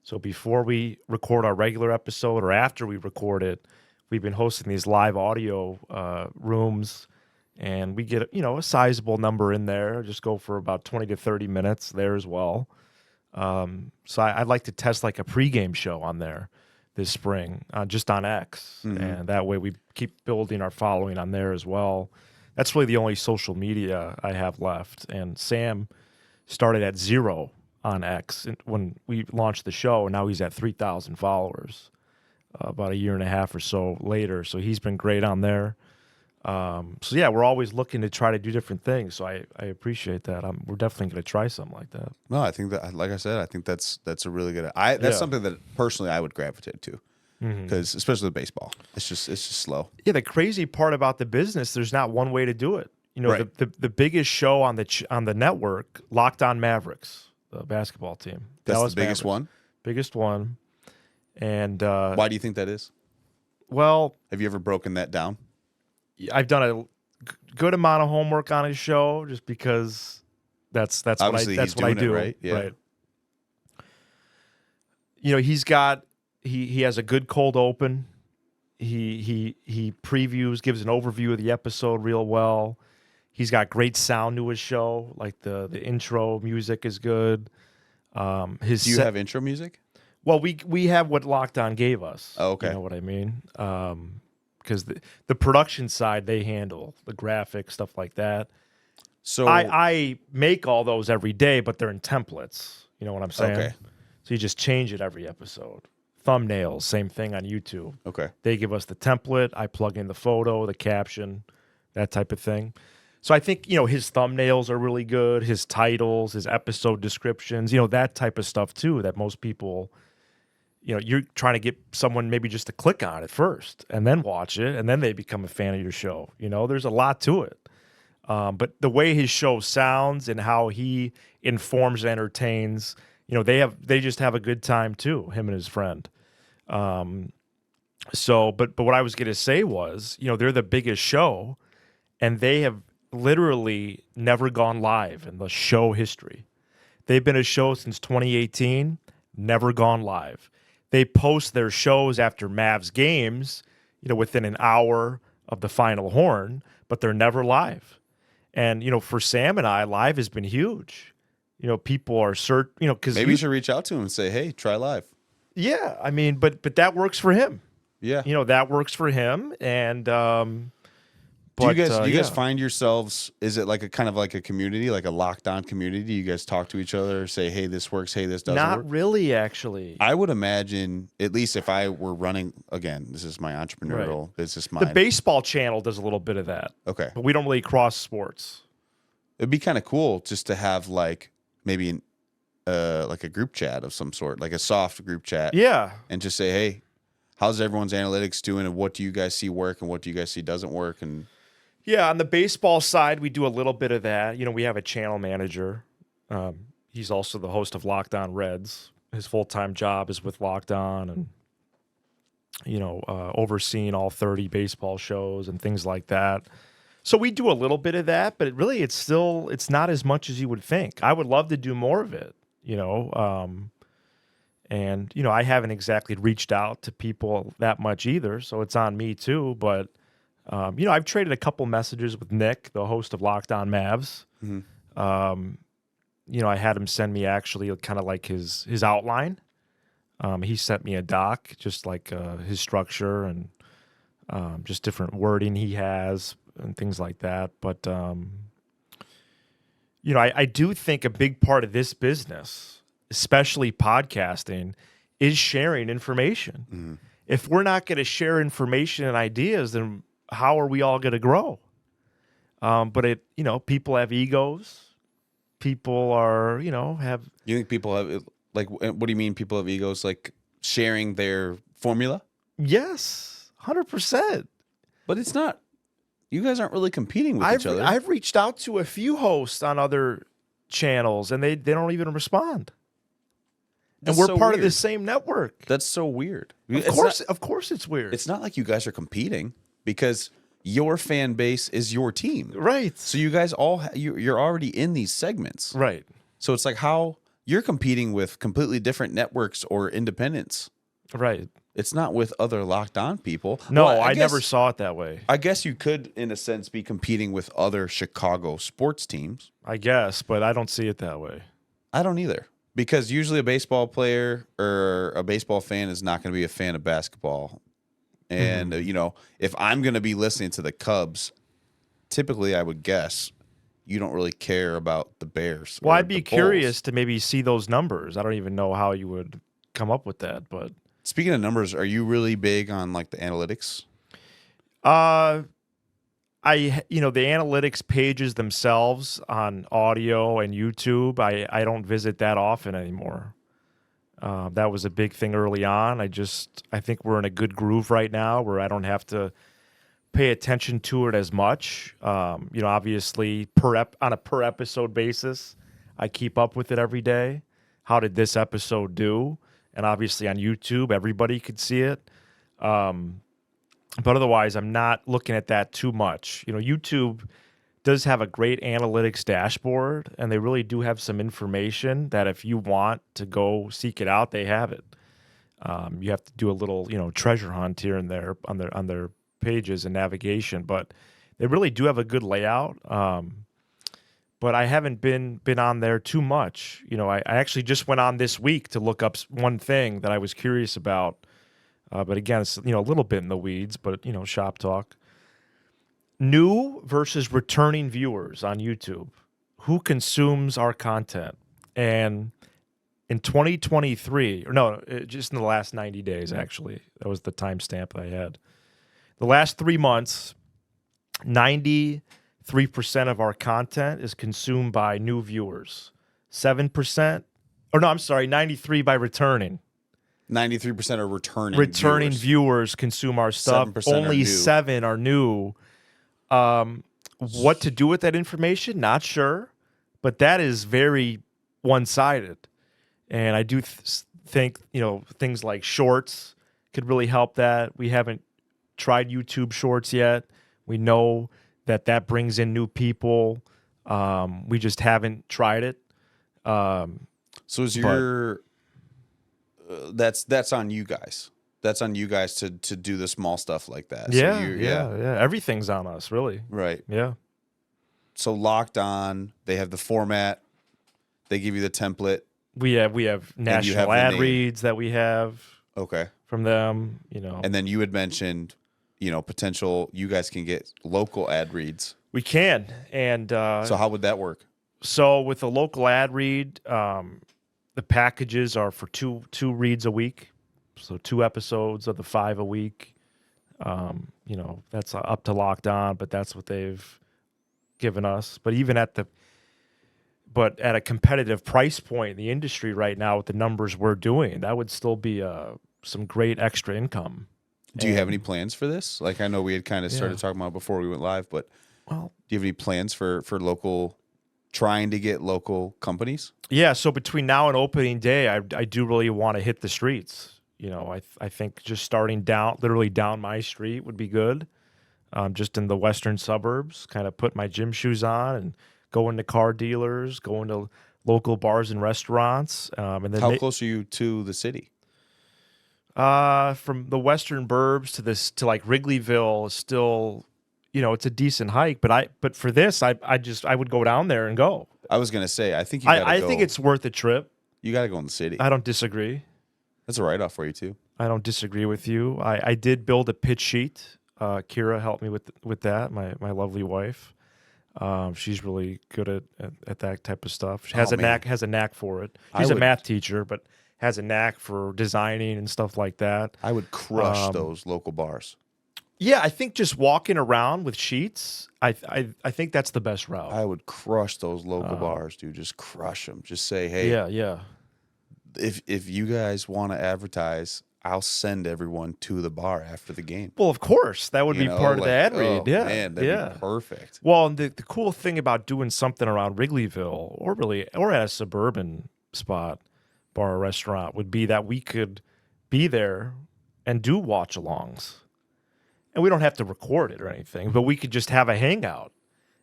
So before we record our regular episode or after we record it, we've been hosting these live audio rooms, and we get a sizable number in there. Just go for about 20 to 30 minutes there as well. So I'd like to test like a pregame show on there this spring, just on X, and that way we keep building our following on there as well. That's really the only social media I have left. And Sam started at 0 on X when we launched the show, and now he's at 3,000 followers about a year and a half or so later. So he's been great on there. So yeah, we're always looking to try to do different things. So I appreciate that. We're definitely going to try something like that. No, I think that, like I said, I think that's a really good. That's something that personally I would gravitate to, because especially with baseball, it's just slow. Yeah, the crazy part about the business, there's not one way to do it. Right. The biggest show on the network, Locked On Mavericks, the basketball team. That's Dallas the biggest Mavericks. Biggest one. And why do you think that is? Well, have you ever broken that down? I've done a good amount of homework on his show, just because that's obviously what I do. Right? Yeah. Right. He has a good cold open. He previews, gives an overview of the episode real well. He's got great sound to his show, like the intro music is good. Do you have intro music? Well, we have what Locked On gave us. Oh, okay. You know what I mean? Because the production side they handle, the graphics, stuff like that. So I make all those every day, but they're in templates. You know what I'm saying? Okay. So you just change it every episode. Thumbnails, same thing on YouTube. Okay. They give us the template. I plug in the photo, the caption, that type of thing. So I think, his thumbnails are really good, his titles, his episode descriptions, that type of stuff too, that most people, you're trying to get someone maybe just to click on it first and then watch it, and then they become a fan of your show. There's a lot to it. But the way his show sounds and how he informs and entertains, they just have a good time too, him and his friend. But what I was going to say was, they're the biggest show, and they have literally never gone live in the show history. They've been a show since 2018, never gone live. They post their shows after Mavs games, within an hour of the final horn, but they're never live. And, for Sam and I, live has been huge. People are because maybe you should reach out to him and say, hey, try live. Yeah, I mean, but that works for him. Yeah. That works for him. And do you guys find yourselves, is it like a kind of like a community, like a locked on community? You guys talk to each other, say, hey, this works, hey, this doesn't work? Not really, actually. I would imagine, at least if I were running, again, this is my entrepreneurial business mind. The baseball channel does a little bit of that. Okay. But we don't really cross sports. It'd be kind of cool just to have like maybe like a group chat of some sort, like a soft group chat. Yeah. And just say, hey, how's everyone's analytics doing, and what do you guys see work and what do you guys see doesn't work? And yeah, on the baseball side, we do a little bit of that. We have a channel manager. He's also the host of Locked On Reds. His full-time job is with Locked On, and overseeing all 30 baseball shows and things like that. So we do a little bit of that, but it's not as much as you would think. I would love to do more of it, And, I haven't exactly reached out to people that much either, so it's on me too. But, I've traded a couple messages with Nick, the host of Locked On Mavs. I had him send me actually kind of like his outline. He sent me a doc, just like his structure and just different wording he has and things like that. But, I do think a big part of this business, especially podcasting, is sharing information. Mm-hmm. If we're not going to share information and ideas, then how are we all going to grow? But people have egos. People are, have. You think people have, like, what do you mean people have egos? Like sharing their formula? Yes, 100%. But it's not. You guys aren't really competing with each other. I've reached out to a few hosts on other channels, and they don't even respond. And we're part of the same network. That's so weird. Of course it's weird. It's not like you guys are competing because your fan base is your team. Right. So you guys you're already in these segments. Right. So it's like how you're competing with completely different networks or independents. Right. It's not with other Locked On people. No, well, I never saw it that way. I guess you could, in a sense, be competing with other Chicago sports teams. I guess, but I don't see it that way. I don't either. Because usually a baseball player or a baseball fan is not going to be a fan of basketball. And, if I'm going to be listening to the Cubs, typically I would guess you don't really care about the Bears. Well, I'd be curious to maybe see those numbers. I don't even know how you would come up with that. But speaking of numbers, are you really big on like the analytics? The analytics pages themselves on audio and YouTube, I don't visit that often anymore. That was a big thing early on. I think we're in a good groove right now where I don't have to pay attention to it as much. Obviously on a per episode basis, I keep up with it every day. How did this episode do? And obviously on YouTube, everybody could see it. But otherwise, I'm not looking at that too much. YouTube does have a great analytics dashboard, and they really do have some information that if you want to go seek it out, they have it. You have to do a little, treasure hunt here and there on their pages and navigation, but they really do have a good layout. But I haven't been on there too much. I actually just went on this week to look up one thing that I was curious about. But again, it's a little bit in the weeds, but shop talk. New versus returning viewers on YouTube. Who consumes our content? And in 2023, just in the last 90 days, actually, that was the timestamp I had. The last 3 months, 93% of our content is consumed by new viewers. 7%, 93 by returning. 93% are returning viewers consume our stuff. Only 7 are new. What to do with that information? Not sure, but that is very one-sided. And I do think things like shorts could really help that. We haven't tried YouTube Shorts yet. We know that brings in new people. We just haven't tried it. So is your that's on you guys. That's on you guys to do the small stuff like that. Yeah, so yeah. Everything's on us, really. Right. Yeah. So Locked On, they have the format. They give you the template. We have national ad reads that we have. Okay. From them, And then you had mentioned, potential. You guys can get local ad reads. We can, and so how would that work? So with a local ad read, the packages are for two reads a week, so 2 episodes of the 5 a week. That's up to Locked On, but that's what they've given us. But even at a competitive price point in the industry right now, with the numbers we're doing, that would still be some great extra income. Do you have any plans for this? Like I know we had kind of started talking about before we went live, but do you have any plans for local? Trying to get local companies? Yeah, so between now and opening day, I do really want to hit the streets. I think just starting literally down my street would be good. Just in the western suburbs, kind of put my gym shoes on and go into car dealers, go into local bars and restaurants. And then how close are you to the city? From the western burbs to like Wrigleyville is still, it's a decent hike. But for this, I would go down there and go. I was gonna say, I think you gotta I go. think it's worth a trip. You got to go in the city. I don't disagree. That's a write-off for you, too. I don't disagree with you. I did build a pitch sheet. Kira helped me with that, my lovely wife. She's really good at that type of stuff. She has a knack for it. She's a math teacher, but has a knack for designing and stuff like that. I would crush those local bars. Yeah, I think just walking around with sheets, I think that's the best route. I would crush those local bars, dude. Just crush them. Just say, hey, yeah. If you guys want to advertise, I'll send everyone to the bar after the game. Well, of course, that would be part of the ad read. Yeah, man, that'd be perfect. Well, and the cool thing about doing something around Wrigleyville or at a suburban spot, bar or restaurant, would be that we could be there and do watch-alongs. And we don't have to record it or anything, but we could just have a hangout.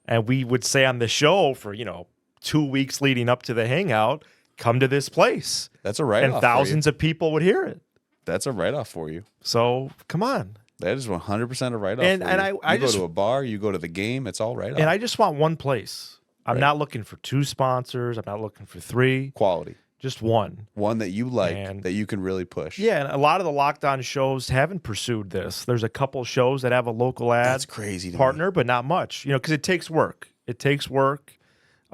And we would say on the show for, 2 weeks leading up to the hangout, come to this place. That's a write-off. And thousands of people would hear it. That's a write-off for you. So, come on. That is 100% a write-off. And I go to a bar, you go to the game, it's all write-off. And I just want one place. I'm not looking for 2 sponsors. I'm not looking for 3. Quality. Just one. One that you like, that you can really push. Yeah, and a lot of the lockdown shows haven't pursued this. There's a couple shows that have a local ad That's crazy partner, but not much. Because it takes work. It takes work.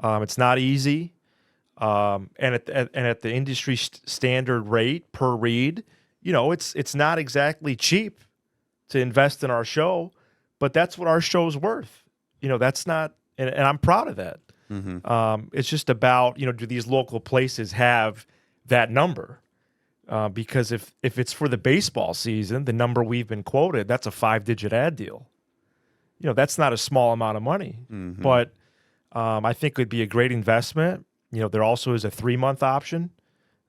It's not easy. And at the industry standard rate per read, it's not exactly cheap to invest in our show, but that's what our show's worth. That's not, and I'm proud of that. Mm-hmm. It's just about, do these local places have that number? Because if it's for the baseball season, the number we've been quoted, that's a 5-digit ad deal. That's not a small amount of money, but I think it would be a great investment. There also is a 3-month option.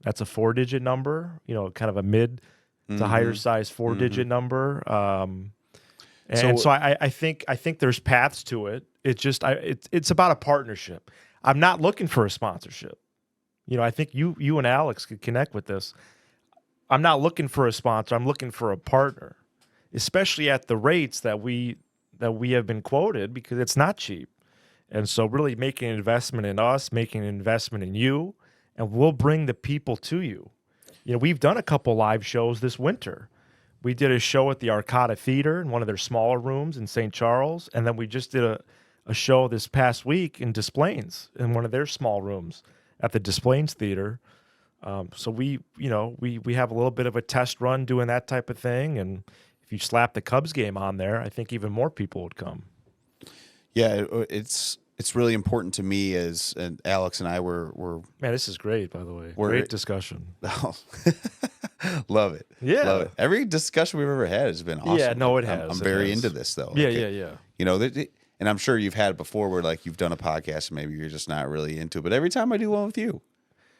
That's a 4-digit number, kind of a mid to higher size 4-digit number. So I think there's paths to it. It's just it's about a partnership. I'm not looking for a sponsorship. I think you and Alex could connect with this. I'm not looking for a sponsor. I'm looking for a partner, especially at the rates that we have been quoted, because it's not cheap. And so really making an investment in us, making an investment in you, and we'll bring the people to you. We've done a couple live shows this winter. We did a show at the Arcata Theater in one of their smaller rooms in St. Charles, and then we just did a show this past week in Des Plaines in one of their small rooms at the Des Plaines Theater. So we have a little bit of a test run doing that type of thing, and if you slap the Cubs game on there, I think even more people would come. Yeah, it's really important to me and Alex and I were man, this is great, by the way. Great discussion. Love it. Yeah. Love it. Every discussion we've ever had has been awesome. Yeah, no, it has. I'm very into this, though. Yeah. And I'm sure you've had it before where, like, you've done a podcast and maybe you're just not really into it. But every time I do one with you,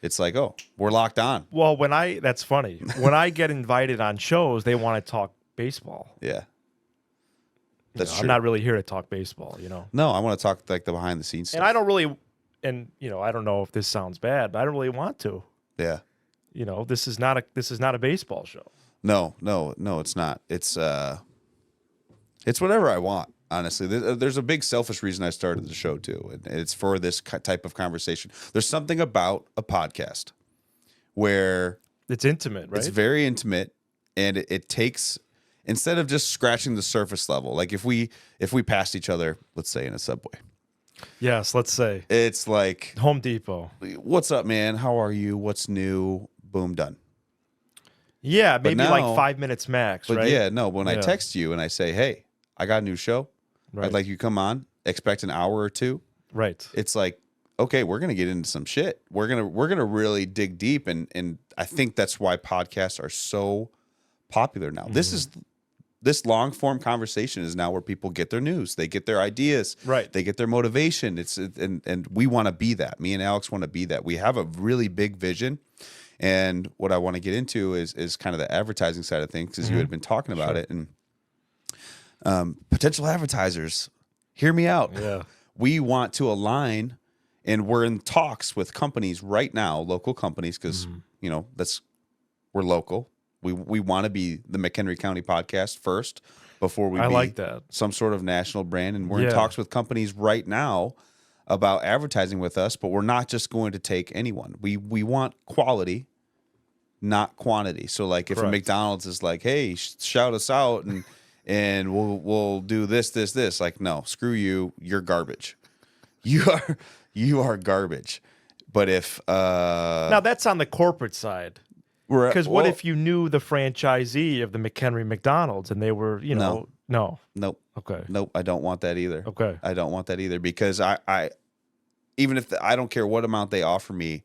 it's like, oh, we're locked on. Well, that's funny. When I get invited on shows, they want to talk baseball. Yeah. That's true. I'm not really here to talk baseball, No, I want to talk, like, the behind-the-scenes stuff. And I don't really, I don't know if this sounds bad, but I don't really want to. Yeah. This is not a baseball show. No, it's not. It's whatever I want, honestly. There's a big selfish reason I started the show, too, and it's for this type of conversation. There's something about a podcast where it's intimate, right? It's very intimate, and it takes, instead of just scratching the surface level, like if we passed each other, let's say in a subway. Yes, let's say. It's like Home Depot. What's up, man? How are you? What's new? Boom, done. Yeah, maybe now, like 5 minutes max, right? Yeah, no, when I text you and I say, hey, I got a new show. Right. I'd like you to come on. Expect an hour or two. Right. It's like, okay, we're gonna get into some shit. We're gonna really dig deep, and I think that's why podcasts are so popular now. Mm-hmm. This long form conversation is now where people get their news, they get their ideas, right? They get their motivation. And we want to be that. Me and Alex want to be that. We have a really big vision, and what I want to get into is kind of the advertising side of things, because you had been talking about it, and potential advertisers, hear me out. Yeah, we want to align And we're in talks with companies right now, local companies, because we're local. We want to be the McHenry County podcast first before we like that. Some sort of national brand. And we're in talks with companies right now about advertising with us, but we're not just going to take anyone. We want quality, not quantity. So like if a McDonald's is like, hey, shout us out and we'll do this. Like, no, screw you. You're garbage. You are garbage. But if now that's on the corporate side. Because what if you knew the franchisee of the McHenry McDonald's and they were, no. Nope. Okay. Nope. I don't want that either. Okay. I don't want that either because I even if I don't care what amount they offer me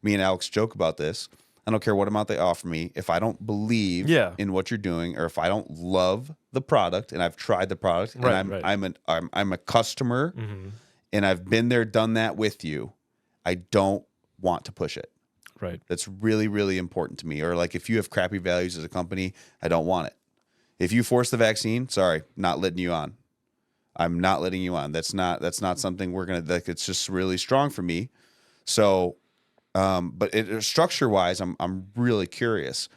and Alex joke about this. I don't care what amount they offer me. If I don't believe in what you're doing, or if I don't love the product and I've tried the product and I'm a customer and I've been there, done that with you, I don't want to push it. Right. That's really, really important to me. Or like if you have crappy values as a company, I don't want it. If you force the vaccine, sorry, not letting you on. I'm not letting you on. That's not something we're gonna. Like, it's just really strong for me. So, but structure wise, I'm really curious,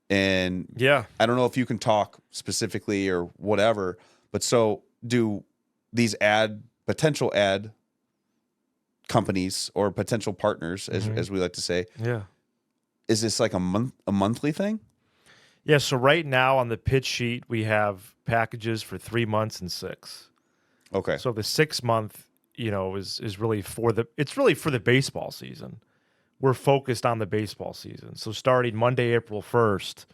and I don't know if you can talk specifically or whatever. But so do these potential ad companies or potential partners, as we like to say. Yeah. Is this like a monthly thing? Yeah. So right now on the pitch sheet, we have packages for 3 months and 6. Okay. So the 6 month, is really for the baseball season. We're focused on the baseball season. So starting Monday, April 1st,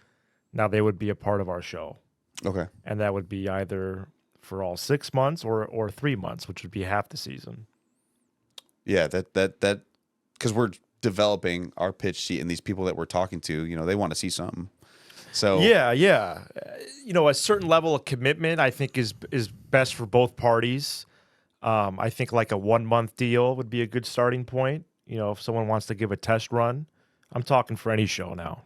now they would be a part of our show. Okay. And that would be either for all 6 months or 3 months, which would be half the season. Yeah, that because we're developing our pitch sheet, and these people that we're talking to, they want to see something. So yeah. A certain level of commitment I think is best for both parties. I think like a 1 month deal would be a good starting point. If someone wants to give a test run, I'm talking for any show now.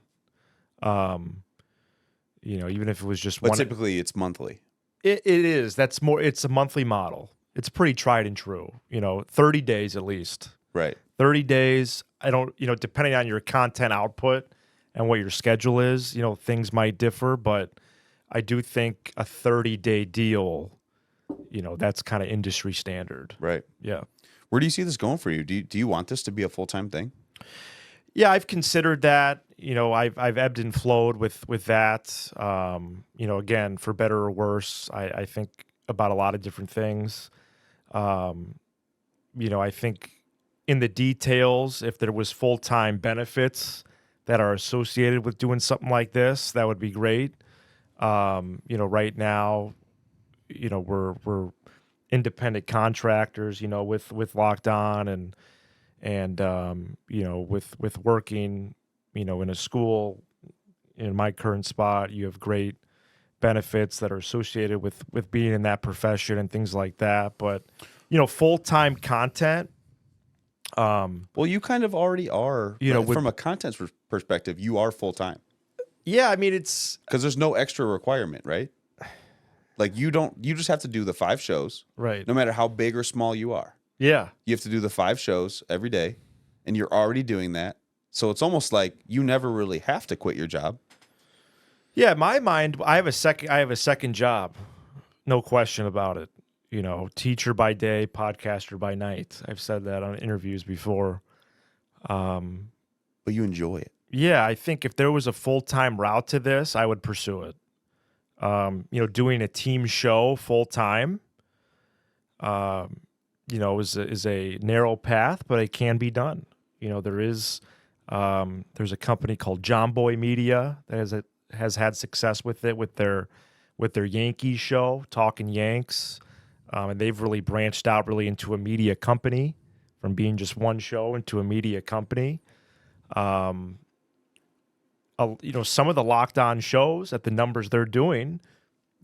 Even if it was just one. But typically it's monthly. It is. That's more. It's a monthly model. It's pretty tried and true. 30 days at least. Right. 30 days. I don't. Depending on your content output and what your schedule is, things might differ. But I do think a 30-day deal, that's kind of industry standard. Right. Yeah. Where do you see this going for you? Do you want this to be a full-time thing? Yeah, I've considered that. I've ebbed and flowed with that. Again, for better or worse, I think about a lot of different things. I think in the details, if there was full-time benefits that are associated with doing something like this, that would be great. Right now, we're independent contractors, with Locked On and with working, in a school. In my current spot, you have great benefits that are associated with being in that profession and things like that. But, full-time content. Well, you kind of already are, from a content perspective, you are full-time. Yeah. I mean, it's because there's no extra requirement, right? Like you just have to do the 5 shows, right? No matter how big or small you are. Yeah. You have to do the 5 shows every day, and you're already doing that. So it's almost like you never really have to quit your job. Yeah, in my mind, I have a second job. No question about it. Teacher by day, podcaster by night. I've said that on interviews before. But you enjoy it. Yeah, I think if there was a full-time route to this, I would pursue it. Doing a team show full-time, is a narrow path, but it can be done. There's a company called John Boy Media that has had success with it with their Yankees show, Talking Yanks, and they've really branched out really into a media company from being just one show into a media company. Some of the Locked On shows at the numbers they're doing,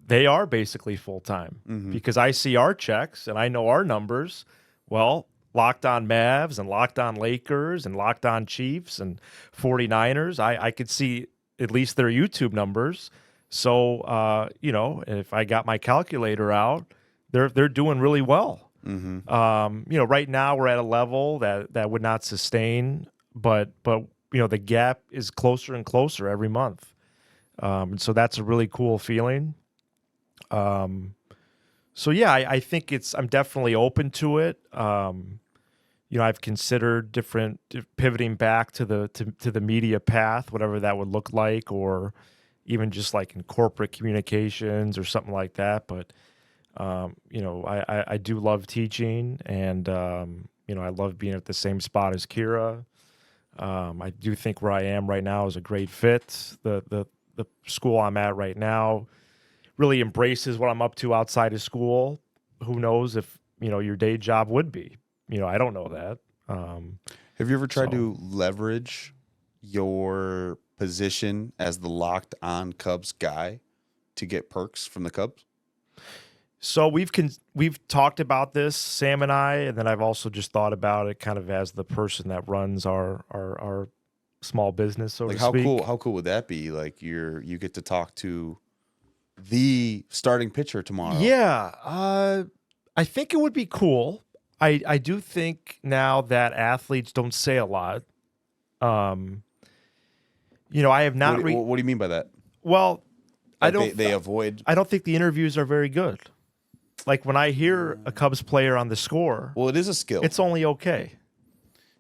they are basically full-time because I see our checks and I know our numbers. Well, Locked On Mavs and Locked On Lakers and Locked On Chiefs and 49ers, I could see at least their YouTube numbers. So, if I got my calculator out, they're doing really well. You know, right now we're at a level that would not sustain, but you know, the gap is closer and closer every month. And so that's a really cool feeling. So yeah, I think I'm definitely open to it. You know, I've considered pivoting back to the media path, whatever that would look like, or even just like in corporate communications or something like that. But you know, I do love teaching, and you know, I love being at the same spot as Kira. I do think where I am right now is a great fit. The school I'm at right now really embraces what I'm up to outside of school. Who knows if, you know, your day job would be, you know, I don't know that. Have you ever tried to leverage your position as the Locked On Cubs guy to get perks from the Cubs? So we've talked about this, Sam and I, and then I've also just thought about it kind of as the person that runs our small business, so to speak. How cool would that be? Like you get to talk to the starting pitcher tomorrow. Yeah, I think it would be cool. I do think now that athletes don't say a lot. You know, I have not. What do you mean by that? Well, like they avoid. I don't think the interviews are very good. Like when I hear a Cubs player on the score, well, it is a skill. It's only okay.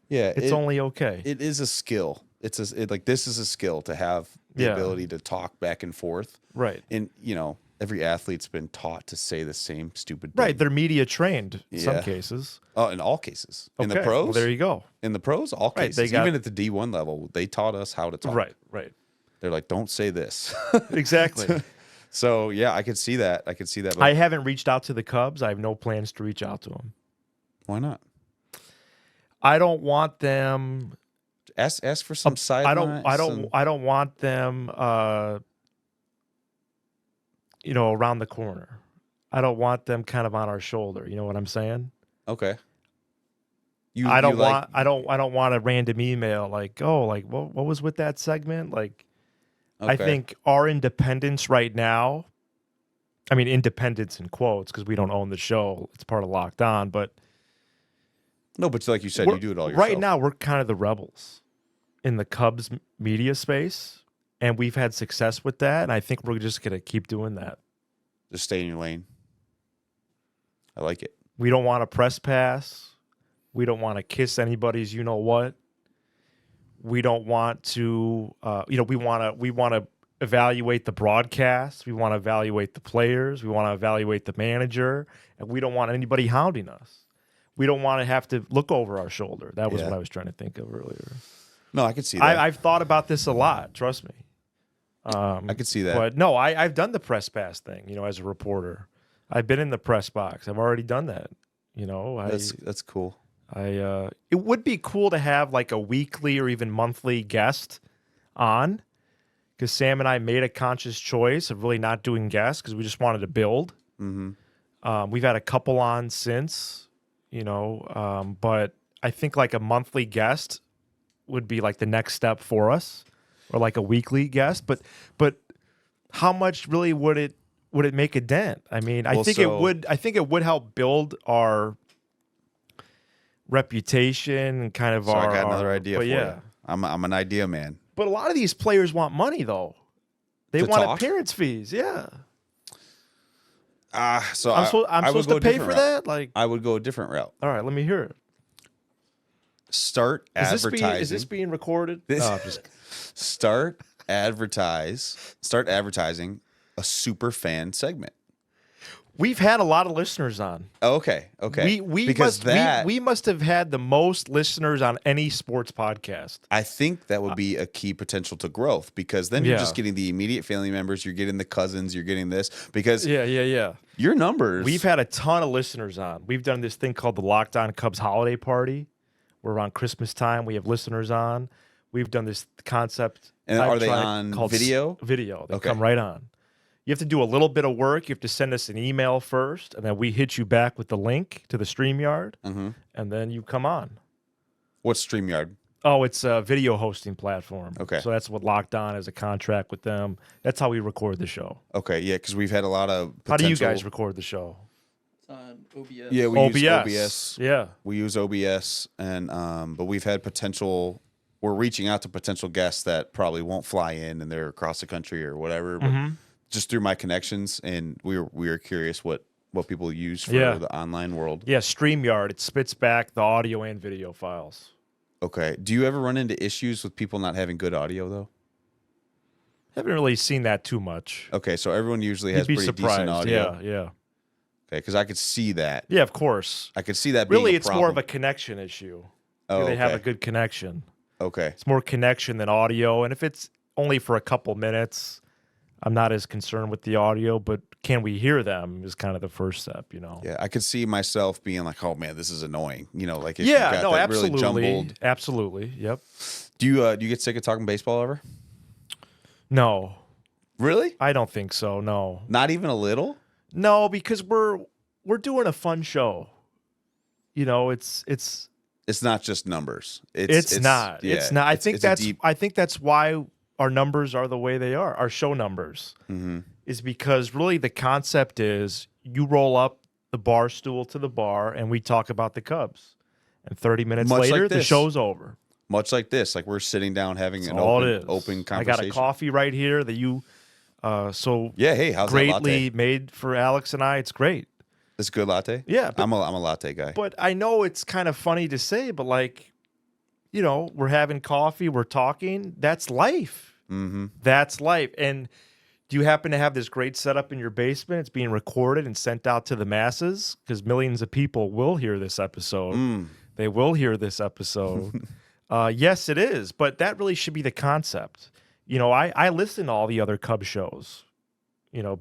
Yeah, it's only okay. It is a skill. Like this is a skill to have the ability to talk back and forth. Right. And you know, every athlete's been taught to say the same stupid thing. Right. They're media trained in some cases. Oh, in all cases. Okay. In the pros. Well, there you go. In the pros, all cases. Even at the D1 level, they taught us how to talk. Right. They're like, don't say this. Exactly. So yeah, I could see that. But I haven't reached out to the Cubs. I have no plans to reach out to them. Why not? I don't want them. Ask for some sidelines. I don't want them. You know, around the corner. I don't want them kind of on our shoulder. You know what I'm saying? Okay. I don't want a random email like, oh, like what was with that segment? Like, okay. I think our independence right now, I mean, independence in quotes, because we don't own the show. It's part of Locked On, but no, but like you said, you do it all yourself. Right now, we're kind of the rebels in the Cubs media space, and we've had success with that, and I think we're just going to keep doing that. Just stay in your lane. I like it. We don't want a press pass. We don't want to kiss anybody's you-know-what. We don't want to, you know, we want to evaluate the broadcast. We want to evaluate the players. We want to evaluate the manager, and we don't want anybody hounding us. We don't want to have to look over our shoulder. That was what I was trying to think of earlier. No, I could see that. I've thought about this a lot. Trust me. I could see that. But no, I've done the press pass thing, you know, as a reporter. I've been in the press box. I've already done that. You know, that's cool. It would be cool to have like a weekly or even monthly guest on, because Sam and I made a conscious choice of really not doing guests because we just wanted to build. Mm-hmm. We've had a couple on since, you know, but I think like a monthly guest would be like the next step for us, or like a weekly guest. But how much really would it make a dent? I mean, I think it would help build our reputation and kind of I got another idea for you. I'm an idea man. But a lot of these players want money though. They want appearance fees. Yeah. So I'm supposed to pay for that? Like, I would go a different route. All right, let me hear it. Start advertising. Is this being recorded? Start advertising a super fan segment. We've had a lot of listeners on. Okay. We must have had the most listeners on any sports podcast. I think that would be a key potential to growth, because then you're just getting the immediate family members, you're getting the cousins, you're getting this, because your numbers. We've had a ton of listeners on. We've done this thing called the Locked On Cubs Holiday Party, where around Christmas time we have listeners on. We've done this concept. And are they on video? Video. They come right on. You have to do a little bit of work. You have to send us an email first, and then we hit you back with the link to the StreamYard, and then you come on. What's StreamYard? Oh, it's a video hosting platform. Okay. So that's what Locked On has a contract with them. That's how we record the show. Okay, yeah, because we've had a lot of potential... How do you guys record the show? on OBS. Yeah, we use OBS. Yeah, we use OBS, and but we've had potential. We're reaching out to potential guests that probably won't fly in, and they're across the country or whatever. But just through my connections, and we were curious what people use for the online world. Yeah, StreamYard, it spits back the audio and video files. Okay. Do you ever run into issues with people not having good audio though? Haven't really seen that too much. Okay, so everyone usually has pretty decent audio. Yeah. Okay, because I could see that. Yeah, of course. I could see that. Really, being it's more of a connection issue. Oh, they have a good connection. Okay. It's more connection than audio, and if it's only for a couple minutes, I'm not as concerned with the audio, but can we hear them is kind of the first step, Yeah, I could see myself being like, oh man, this is annoying. Like if yeah, you got no, that absolutely, really jumbled. Absolutely, yep. Do you get sick of talking baseball ever? No. Really? I don't think so, no. Not even a little? No, because we're doing a fun show. It's not just numbers. It's not. Yeah, it's not. I think that's why our numbers are the way they are. Our show numbers is because really the concept is you roll up the bar stool to the bar and we talk about the Cubs, and 30 minutes later the show's over. Much like this, like we're sitting down having an open conversation. I got a coffee right here that you hey, how's greatly made for Alex and I. It's great. It's a good latte? Yeah. I'm a latte guy. But I know it's kind of funny to say, but we're having coffee, we're talking. That's life. That's life. And do you happen to have this great setup in your basement? It's being recorded and sent out to the masses because millions of people will hear this episode. They will hear this episode. Yes, it is. But that really should be the concept. I listen to all the other Cubs shows,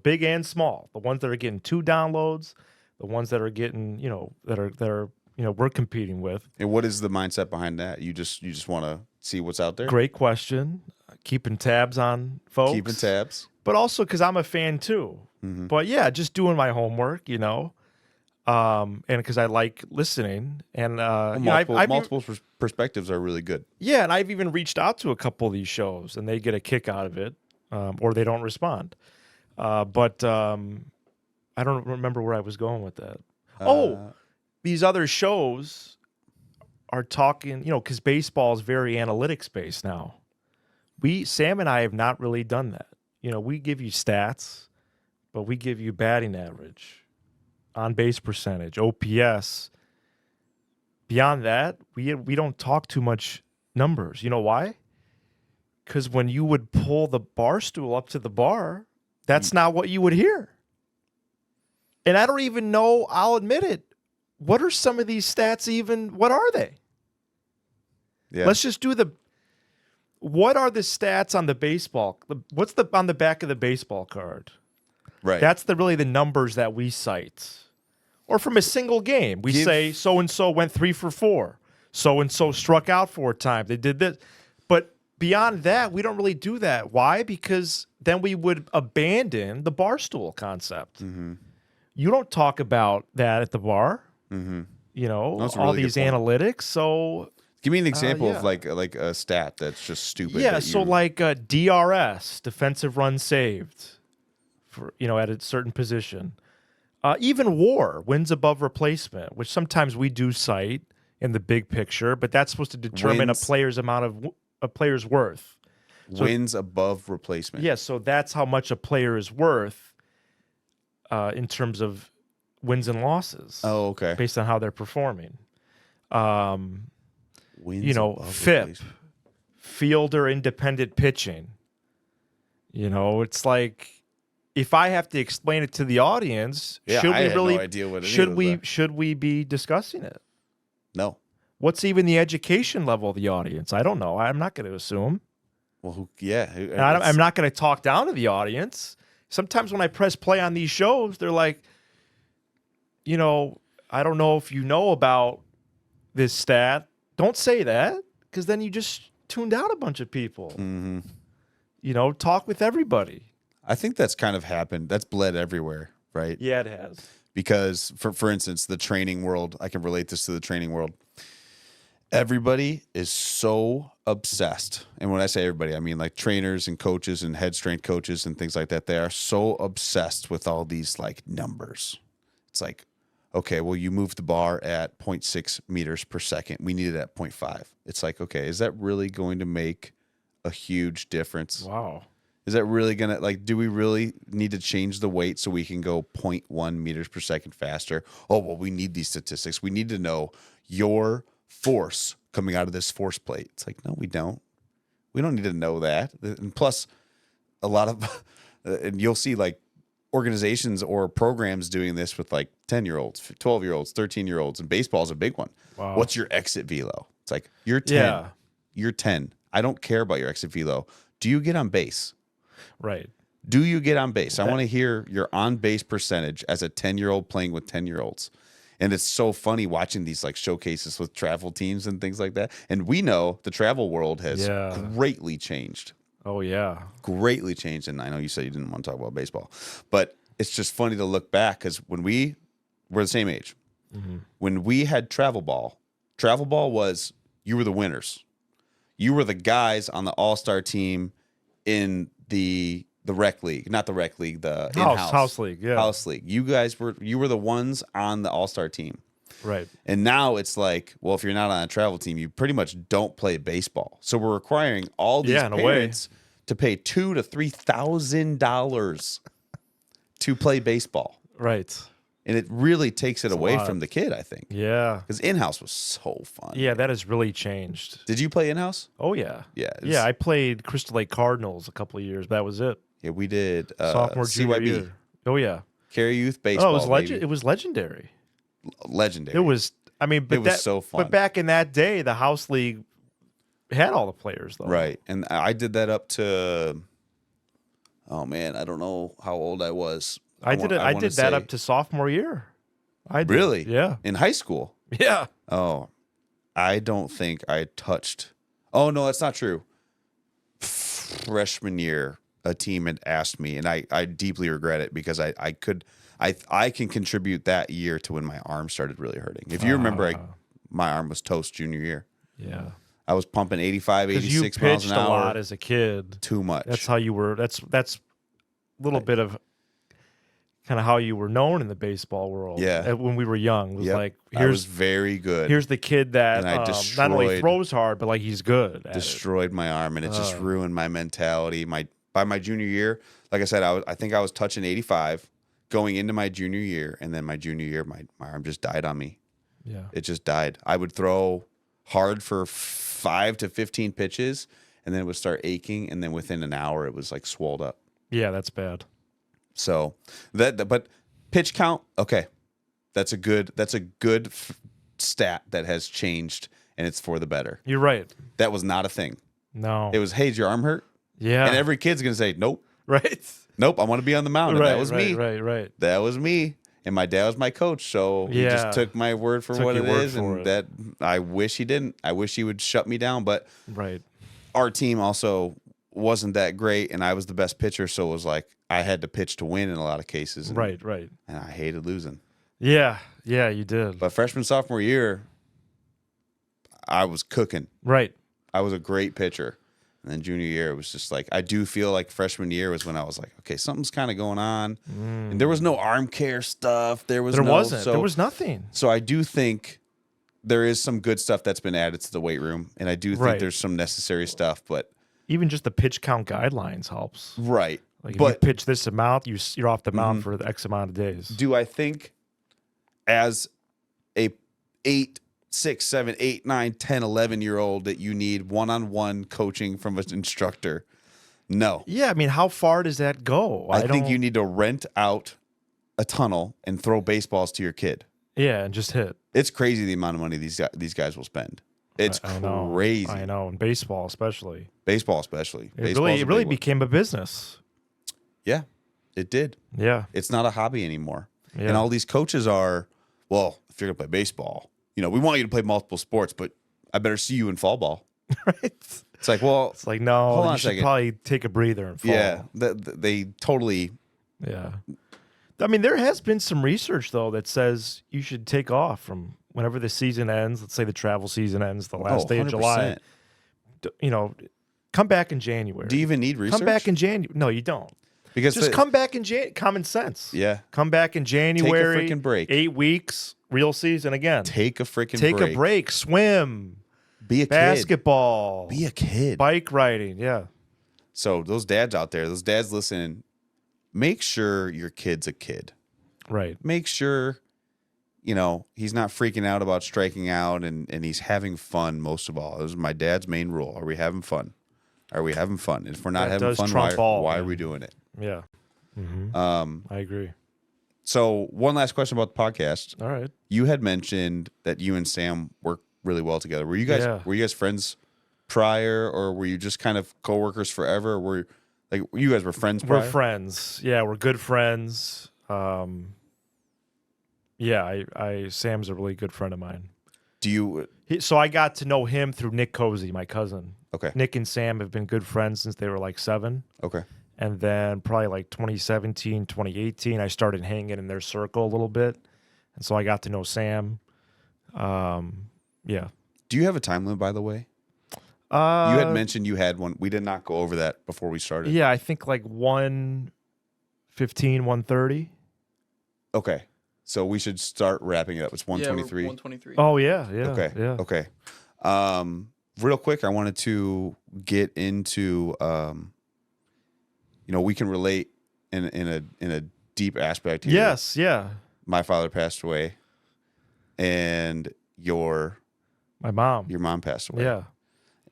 big and small, the ones that are getting 2 downloads, the ones that are getting, that are we're competing with. And what is the mindset behind that? You just want to see what's out there? Great question. Keeping tabs on folks. Keeping tabs. But also because I'm a fan too. But yeah, just doing my homework, and because I like listening. And multiple perspectives are really good. Yeah, and I've even reached out to a couple of these shows, and they get a kick out of it, or they don't respond. But I don't remember where I was going with that. These other shows are talking, because baseball is very analytics based now. Sam and I have not really done that. We give you stats, but we give you batting average, on base percentage, OPS. Beyond that, we don't talk too much numbers. You know why? Because when you would pull the bar stool up to the bar, that's not what you would hear. And I don't even know, I'll admit it. What are some of these stats even? What are they? Yeah. Let's just do what are the stats on the baseball? What's on the back of the baseball card? Right. That's really the numbers that we cite. Or from a single game, we say so-and-so went 3 for 4. So-and-so struck out 4 times. They did this. But beyond that, we don't really do that. Why? Because then we would abandon the bar stool concept. You don't talk about that at the bar. All these analytics. So give me an example of like a stat that's just stupid. Yeah, so DRS, defensive run saved, for at a certain position. Even WAR, wins above replacement, which sometimes we do cite in the big picture, but that's supposed to determine a player's worth. So, wins above replacement. Yeah, so that's how much a player is worth in terms of wins and losses. Oh, okay. Based on how they're performing. Wins above FIP, fielder independent pitching. It's like, if I have to explain it to the audience, I had no idea what it should we be discussing it? No. What's even the education level of the audience? I don't know. I'm not going to assume. Well, I'm not going to talk down to the audience. Sometimes when I press play on these shows, they're like, I don't know if you know about this stat. Don't say that, because then you just tuned out a bunch of people. Talk with everybody. I think that's kind of happened. That's bled everywhere, right? Yeah, it has. Because, for instance, the training world, I can relate this to the training world. Everybody is so obsessed. And when I say everybody, I mean like trainers and coaches and head strength coaches and things like that. They are so obsessed with all these like numbers. It's like, okay, well, you moved the bar at 0.6 meters per second. We need it at 0.5. It's like, okay, is that really going to make a huge difference? Wow. Is that really going to, like, do we really need to change the weight so we can go 0.1 meters per second faster? Oh, well, we need these statistics. We need to know your force coming out of this force plate. It's like, no, we don't. We don't need to know that. And plus, a lot of, and you'll see like organizations or programs doing this with like 10-year-olds, 12-year-olds, 13-year-olds, and baseball is a big one. Wow. What's your exit velo? It's like, you're 10. Yeah. You're 10. I don't care about your exit velo. Do you get on base? Right. Do you get on base? I want to hear your on base percentage as a 10-year-old playing with 10-year-olds. And it's so funny watching these like showcases with travel teams and things like that. And we know the travel world has greatly changed. Oh, yeah. Greatly changed. And I know you said you didn't want to talk about baseball, but it's just funny to look back because when we're the same age, when we had travel ball was, you were the winners. You were the guys on the all-star team in the rec league, not the rec league, the in-house house league, yeah. House league. You were the ones on the all-star team. Right. And now it's like, well, if you're not on a travel team, you pretty much don't play baseball. So we're requiring all these parents to pay $2,000 to $3,000 to play baseball. Right. And it really takes it away from the kid, I think. Yeah. Because in-house was so fun. Yeah, that has really changed. Did you play in-house? Oh, yeah. Yeah. Yeah, I played Crystal Lake Cardinals a couple of years. That was it. Yeah, we did sophomore, junior CYB. Year. Oh, yeah. Cary Youth Baseball. Oh, it was legendary. Legendary. It was, I mean, but it was so fun. But back in that day, the house league had all the players, though. Right. And I did that up to, oh, man, I don't know how old I was. I did that up to sophomore year. Really? Yeah. In high school? Yeah. Oh, I don't think I touched. Oh, no, that's not true. Freshman year, a team had asked me, and I deeply regret it because I can contribute that year to when my arm started really hurting. If you remember, my arm was toast junior year. Yeah. I was pumping 85, 86 miles an hour. You pitched a lot as a kid. Too much. That's how you were. That's a little bit of kind of how you were known in the baseball world. Yeah. When we were young, it was like, I was very good. Here's the kid that not only throws hard, but like he's good. Destroyed my arm, and it just ruined my mentality. By my junior year, like I said, I think I was touching 85 going into my junior year, and then my junior year, my arm just died on me. Yeah. It just died. I would throw hard for 5 to 15 pitches, and then it would start aching, and then within an hour, it was like swelled up. Yeah, that's bad. So but pitch count, okay, that's a good stat that has changed, and it's for the better. You're right. That was not a thing. No, it was, hey, is your arm hurt? Yeah, and every kid's gonna say, nope, right, nope, I want to be on the mound. Right, that was me. Right. That was me, and my dad was my coach, so he just took my word for what it is, and that I wish he didn't. I wish he would shut me down, but our team also wasn't that great, and I was the best pitcher, so it was like I had to pitch to win in a lot of cases. And, right. And I hated losing. Yeah, you did. But freshman, sophomore year, I was cooking. Right. I was a great pitcher. And then junior year, it was just like, I do feel like freshman year was when I was like, okay, something's kind of going on. And there was no arm care stuff. There was nothing. So I do think there is some good stuff that's been added to the weight room. And I do think there's some necessary stuff, but even just the pitch count guidelines helps. Right. Like if you pitch this amount, you're off the mound for the X amount of days. Do I think as a 8, 6, 7, 8, 9, 10, 11-year-old that you need one-on-one coaching from an instructor? No. Yeah, I mean, how far does that go? I think you need to rent out a tunnel and throw baseballs to your kid. Yeah, and just hit. It's crazy the amount of money these guys will spend. It's crazy. I know, and baseball especially. It really became a business. Yeah, it did. Yeah. It's not a hobby anymore. Yeah. And all these coaches are, well, if you're going to play baseball, we want you to play multiple sports, but I better see you in fall ball. Right. It's like, well. It's like, no, you should probably take a breather and fall. Yeah, they totally. Yeah. I mean, there has been some research, though, that says you should take off from whenever the season ends. Let's say the travel season ends the last day of July. Come back in January. Do you even need research? Come back in January. No, you don't. Because just come back in common sense. Yeah. Come back in January. Take a freaking break. 8 weeks, real season again. Take a freaking break. Take a break. Swim. Be a basketball. Be a kid. Bike riding. Yeah. So those dads out there, those dads listening, make sure your kid's a kid. Right. Make sure, he's not freaking out about striking out and he's having fun most of all. This is my dad's main rule. Are we having fun? Are we having fun? If we're not having fun, why are we doing it? Yeah. Mm-hmm. I agree. So one last question about the podcast. All right. You had mentioned that you and Sam work really well together. Were you guys friends prior, or were you just kind of coworkers forever? Or you guys were friends prior? We're friends. Yeah, we're good friends. Sam's a really good friend of mine. So I got to know him through Nick Cozzi, my cousin. Okay. Nick and Sam have been good friends since they were like 7. Okay. And then probably like 2017, 2018, I started hanging in their circle a little bit. And so I got to know Sam. Yeah. Do you have a time limit, by the way? You had mentioned you had one. We did not go over that before we started. Yeah, I think like 1:15, 1:30. Okay. So we should start wrapping it up. It's 1:23. Yeah, 1:23. Oh, yeah. Okay. Yeah. Okay. Real quick, I wanted to get into, we can relate in a deep aspect here. Yes, yeah. My father passed away, and your mom passed away. Yeah.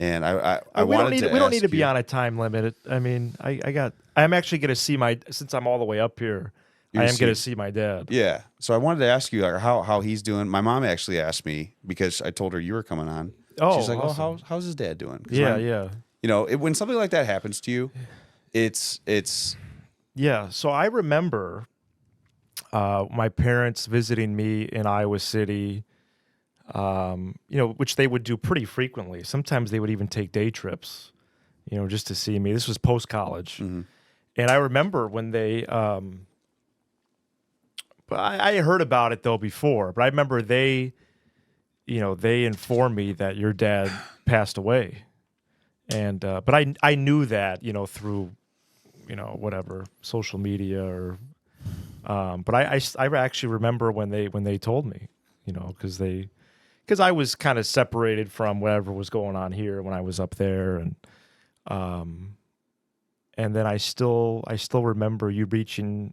And I we wanted to. We don't need to be on a time limit. I mean, I'm actually going to see since I'm all the way up here. I am going to see my dad. Yeah. So I wanted to ask you how he's doing. My mom actually asked me because I told her you were coming on. Oh, she's like, awesome. how's his dad doing? Yeah. When something like that happens to you, it's. Yeah. So I remember my parents visiting me in Iowa City. Which they would do pretty frequently. Sometimes they would even take day trips, just to see me. This was post-college. Mm-hmm. And I remember when they, but I heard about it though before, but I remember they informed me that your dad passed away. And, but I knew that, through, whatever, social media or, but I actually remember when they told me, because I was kind of separated from whatever was going on here when I was up there, and then I still remember you reaching.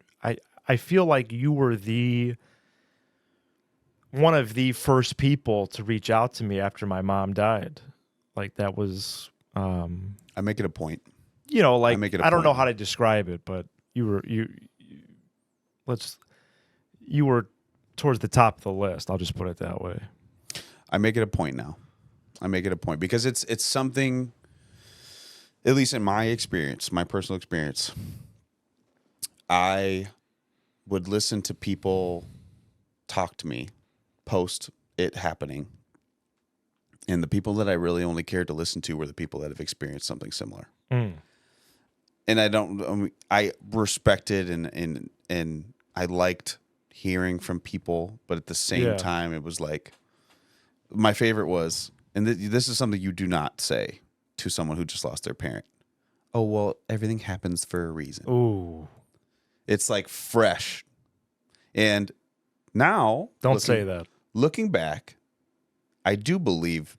I feel like you were one of the first people to reach out to me after my mom died. Like that was. I make it a point. I don't know how to describe it, but you were towards the top of the list. I'll just put it that way. I make it a point now. I make it a point because it's something, at least in my experience, my personal experience, I would listen to people talk to me post it happening. And the people that I really only cared to listen to were the people that have experienced something similar. Mm. And I respected and I liked hearing from people, but at the same time, it was like, my favorite was, and this is something you do not say to someone who just lost their parent. Oh, well, everything happens for a reason. Ooh. It's like fresh. And now, don't say that. Looking back, I do believe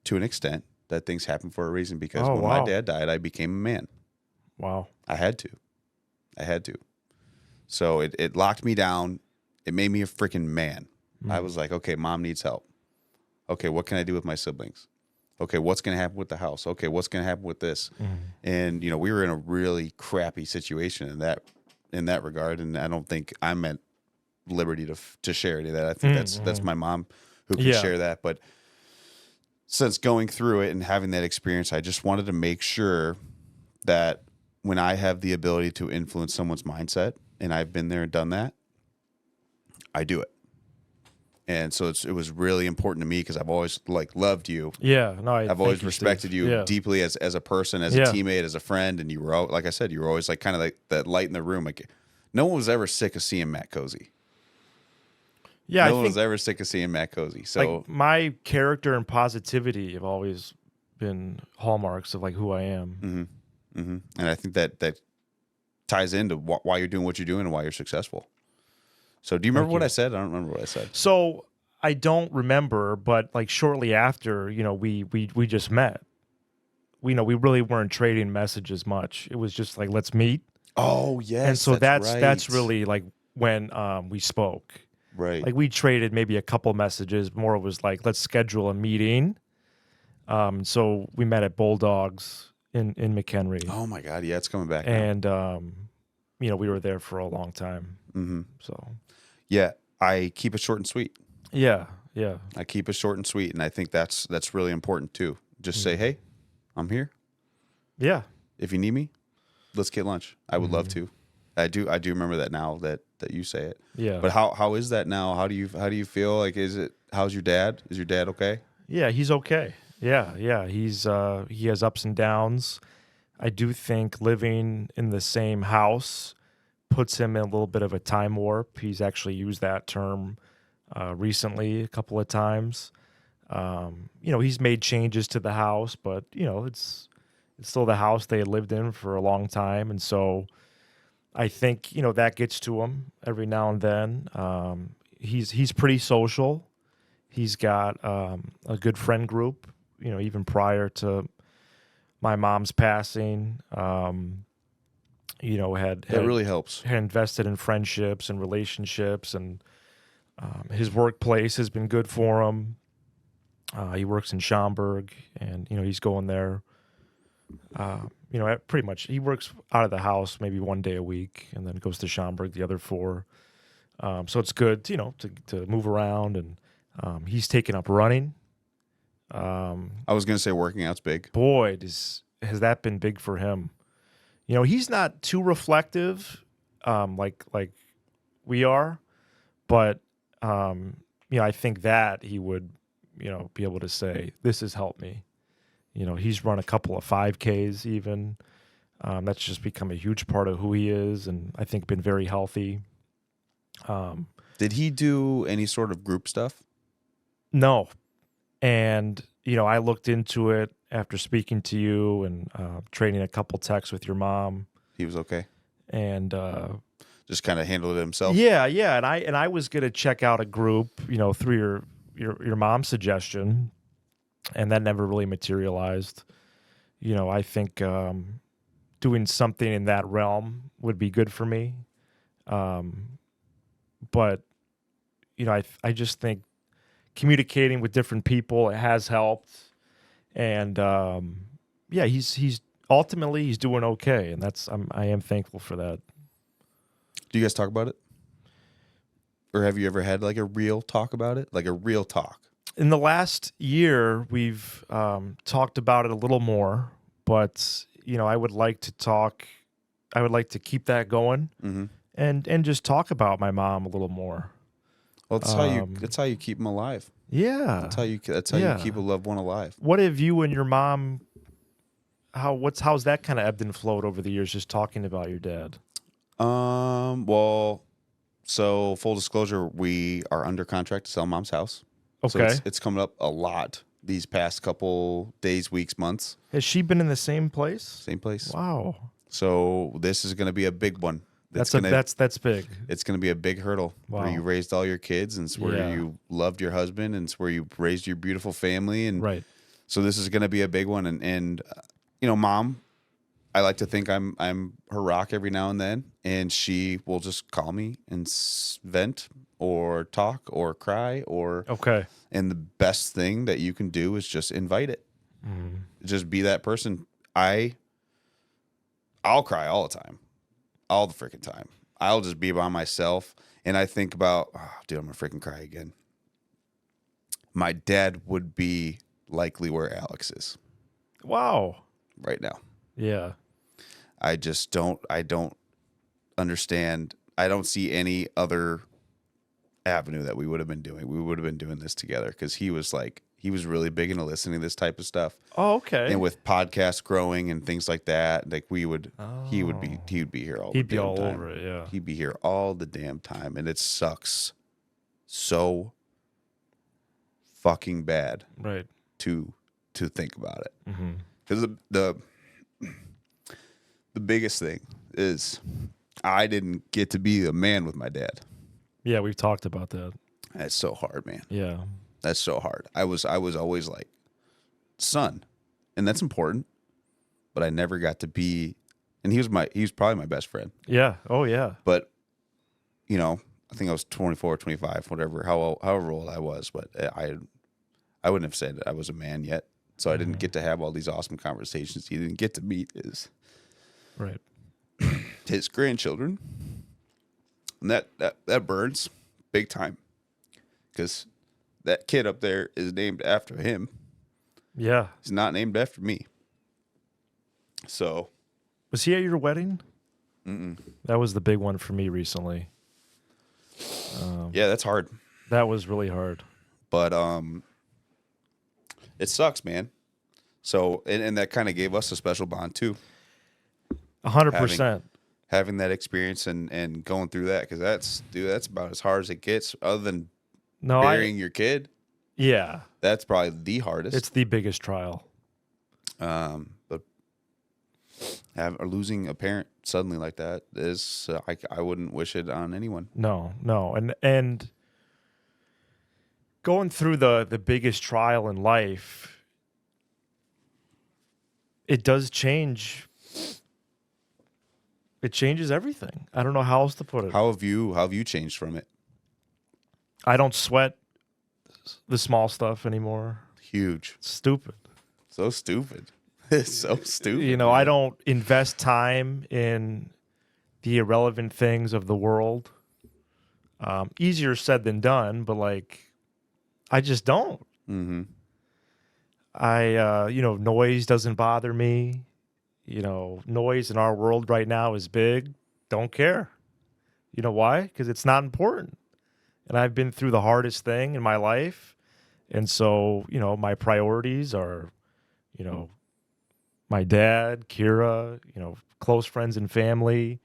to an extent that things happen for a reason because when my dad died, I became a man. Wow. I had to. So it locked me down. It made me a freaking man. I was like, okay, mom needs help. Okay, what can I do with my siblings? Okay, what's going to happen with the house? Okay, what's going to happen with this? Mm-hmm. And we were in a really crappy situation in that regard, and I don't think I'm at liberty to share any of that. I think that's my mom who can share that. But since going through it and having that experience, I just wanted to make sure that when I have the ability to influence someone's mindset, and I've been there and done that, I do it. And so it was really important to me because I've always loved you. Yeah, no, I've always respected you deeply as a person, as a teammate, as a friend, and you were like I said, you were always like kind of like that light in the room. Like no one was ever sick of seeing Matt Cozzi. Yeah, no one was ever sick of seeing Matt Cozzi. So my character and positivity have always been hallmarks of like who I am. Mm-hmm. Mm-hmm. And I think that ties into why you're doing what you're doing and why you're successful. So do you remember what I said? I don't remember what I said. So I don't remember, but like shortly after, we just met. We really weren't trading messages much. It was just like, let's meet. Oh, yes. And so that's right. that's really like when we spoke. Right. Like we traded maybe a couple messages. More it was like, let's schedule a meeting. So we met at Bulldogs in McHenry. Oh my God. Yeah. It's coming back. And, we were there for a long time. Mm-hmm. So, yeah, I keep it short and sweet. Yeah. Yeah. I keep it short and sweet. And I think that's really important too. Just say, hey, I'm here. Yeah. If you need me, let's get lunch. I would love to. I do remember that now that you say it. Yeah. But how is that now? How do you feel? Like, how's your dad? Is your dad okay? Yeah, he's okay. Yeah. He has ups and downs. I do think living in the same house puts him in a little bit of a time warp. He's actually used that term recently a couple of times. He's made changes to the house, but it's still the house they had lived in for a long time, and so I think that gets to him every now and then. He's pretty social. He's got a good friend group. Even prior to my mom's passing, had that really helps. Had invested in friendships and relationships, and his workplace has been good for him. He works in Schaumburg, and he's going there. Pretty much he works out of the house maybe 1 day a week, and then goes to Schaumburg the other 4. So it's good, to move around, and he's taken up running. I was gonna say working out's big. Boy, has that been big for him. He's not too reflective, like we are, but I think that he would be able to say, this has helped me. He's run a couple of 5Ks even. That's just become a huge part of who he is, and I think been very healthy. Did he do any sort of group stuff? No. And, I looked into it after speaking to you and trading a couple texts with your mom. He was okay? And just kind of handled it himself? Yeah. And I was going to check out a group, through your mom's suggestion, and that never really materialized. I think doing something in that realm would be good for me. But, I just think communicating with different people has helped. And, he's ultimately he's doing okay. And I am thankful for that. Do you guys talk about it? Or have you ever had like a real talk about it? Like a real talk? In the last year, we've talked about it a little more, but I would like to talk. I would like to keep that going, and just talk about my mom a little more. Well, that's how you keep them alive. Yeah, that's how you keep a loved one alive. What have you and your mom? How's that kind of ebbed and flowed over the years? Just talking about your dad. Well, so full disclosure, we are under contract to sell mom's house. Okay. So it's coming up a lot these past couple days, weeks, months. Has she been in the same place? Same place. Wow. So this is going to be a big one. That's big. It's going to be a big hurdle. Wow. Where you raised all your kids, and it's where you loved your husband, and it's where you raised your beautiful family, and right. So this is going to be a big one, and mom, I like to think I'm her rock every now and then, and she will just call me and vent or talk or cry or okay. And the best thing that you can do is just invite it. Just be that person. I'll cry all the time, all the freaking time. I'll just be by myself, and I think about, dude, I'm gonna freaking cry again. My dad would be likely where Alex is. Wow. Right now. Yeah. I don't understand. I don't see any other avenue that we would have been doing. We would have been doing this together because he was really big into listening to this type of stuff. Oh, okay. And with podcasts growing and things like that, like he would be here all the damn time. He'd be all over it, yeah. He'd be here all the damn time, and it sucks so fucking bad. Right. To think about it. Because the the biggest thing is I didn't get to be a man with my dad. Yeah, we've talked about that. That's so hard, man. Yeah. That's so hard. I was always like son, and that's important, but I never got to be, and he was probably my best friend. Yeah. Oh yeah. But I think I was 24, 25, whatever, however old I was, but I wouldn't have said that I was a man yet. So I didn't get to have all these awesome conversations. He didn't get to meet his grandchildren. And that burns big time. Because that kid up there is named after him. Yeah. He's not named after me. So. Was he at your wedding? Mm-mm. That was the big one for me recently. Yeah, that's hard. That was really hard. But it sucks, man. So, and that kind of gave us a special bond too. 100%. Having that experience and going through that, because that's about as hard as it gets. Other than burying your kid, yeah, that's probably the hardest. It's the biggest trial. But losing a parent suddenly like that is, I wouldn't wish it on anyone. No, and going through the biggest trial in life, it does change. It changes everything. I don't know how else to put it. How have you changed from it? I don't sweat the small stuff anymore. Huge. It's stupid. So stupid. It's so stupid. I don't invest time in the irrelevant things of the world. Easier said than done, but I just don't. Mm-hmm. Noise doesn't bother me. Noise in our world right now is big. Don't care. You know why? Because it's not important. And I've been through the hardest thing in my life. And so, my priorities are, my dad, Kira, close friends and family,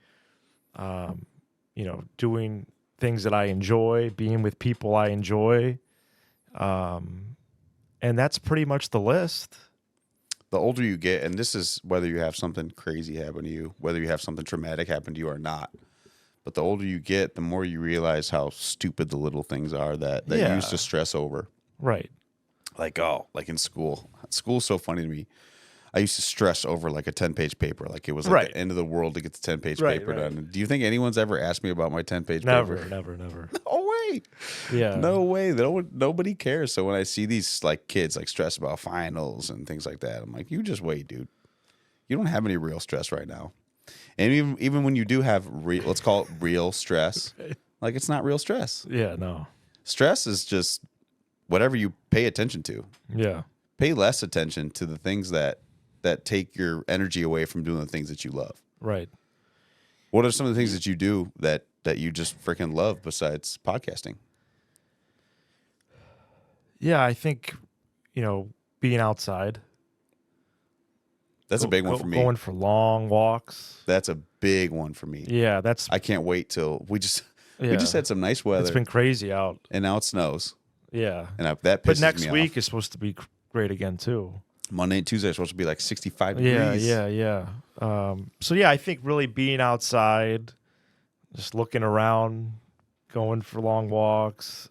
doing things that I enjoy, being with people I enjoy. And that's pretty much the list. The older you get, and this is whether you have something crazy happen to you, whether you have something traumatic happen to you or not, but the older you get, the more you realize how stupid the little things are that you used to stress over. Right. Like in school. School's so funny to me. I used to stress over a 10-page paper. Like it was the end of the world to get the 10-page paper done. Do you think anyone's ever asked me about my 10-page paper? Never. No way. Yeah. No way. Nobody cares. So when I see these kids stress about finals and things like that, I'm like, you just wait, dude. You don't have any real stress right now. And even when you do have let's call it real stress, it's not real stress. Yeah, no. Stress is just whatever you pay attention to. Yeah. Pay less attention to the things that take your energy away from doing the things that you love. Right. What are some of the things that you do that you just freaking love besides podcasting? Yeah, I think, being outside. That's a big one for me. Going for long walks. That's a big one for me. Yeah, I can't wait till we just had some nice weather. It's been crazy out. And now it snows. Yeah. And that pisses But next me week off. is supposed to be great again too. Monday and Tuesday are supposed to be 65 degrees. Yeah. So yeah, I think really being outside, just looking around, going for long walks.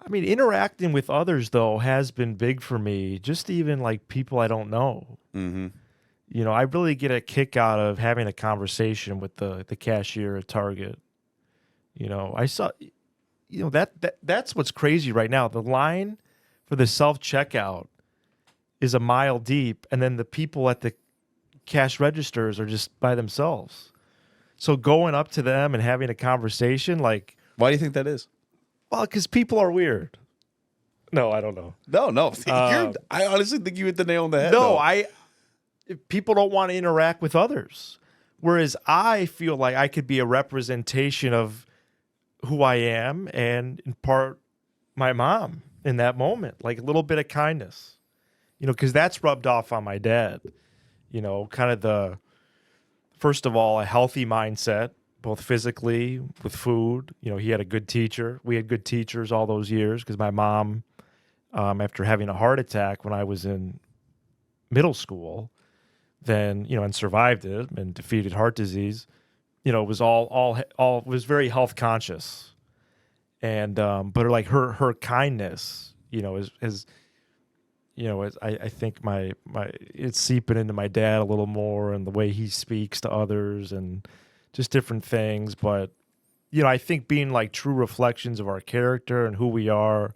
Interacting with others though has been big for me. Just even people I don't know. Mm-hmm. I really get a kick out of having a conversation with the cashier at Target. I saw, that's what's crazy right now. The line for the self-checkout is a mile deep, and then the people at the cash registers are just by themselves. So going up to them and having a conversation, why do you think that is? Well, because people are weird. No, I don't know. No. I honestly think you hit the nail on the head. No, people don't want to interact with others. Whereas I feel like I could be a representation of who I am and in part my mom in that moment, a little bit of kindness, because that's rubbed off on my dad, kind of first of all, a healthy mindset, both physically with food. He had a good teacher. We had good teachers all those years because my mom, after having a heart attack when I was in middle school, then, and survived it and defeated heart disease, it was all was very health conscious. And, but like her kindness, is I think it's seeping into my dad a little more, and the way he speaks to others and just different things. But, I think being like true reflections of our character and who we are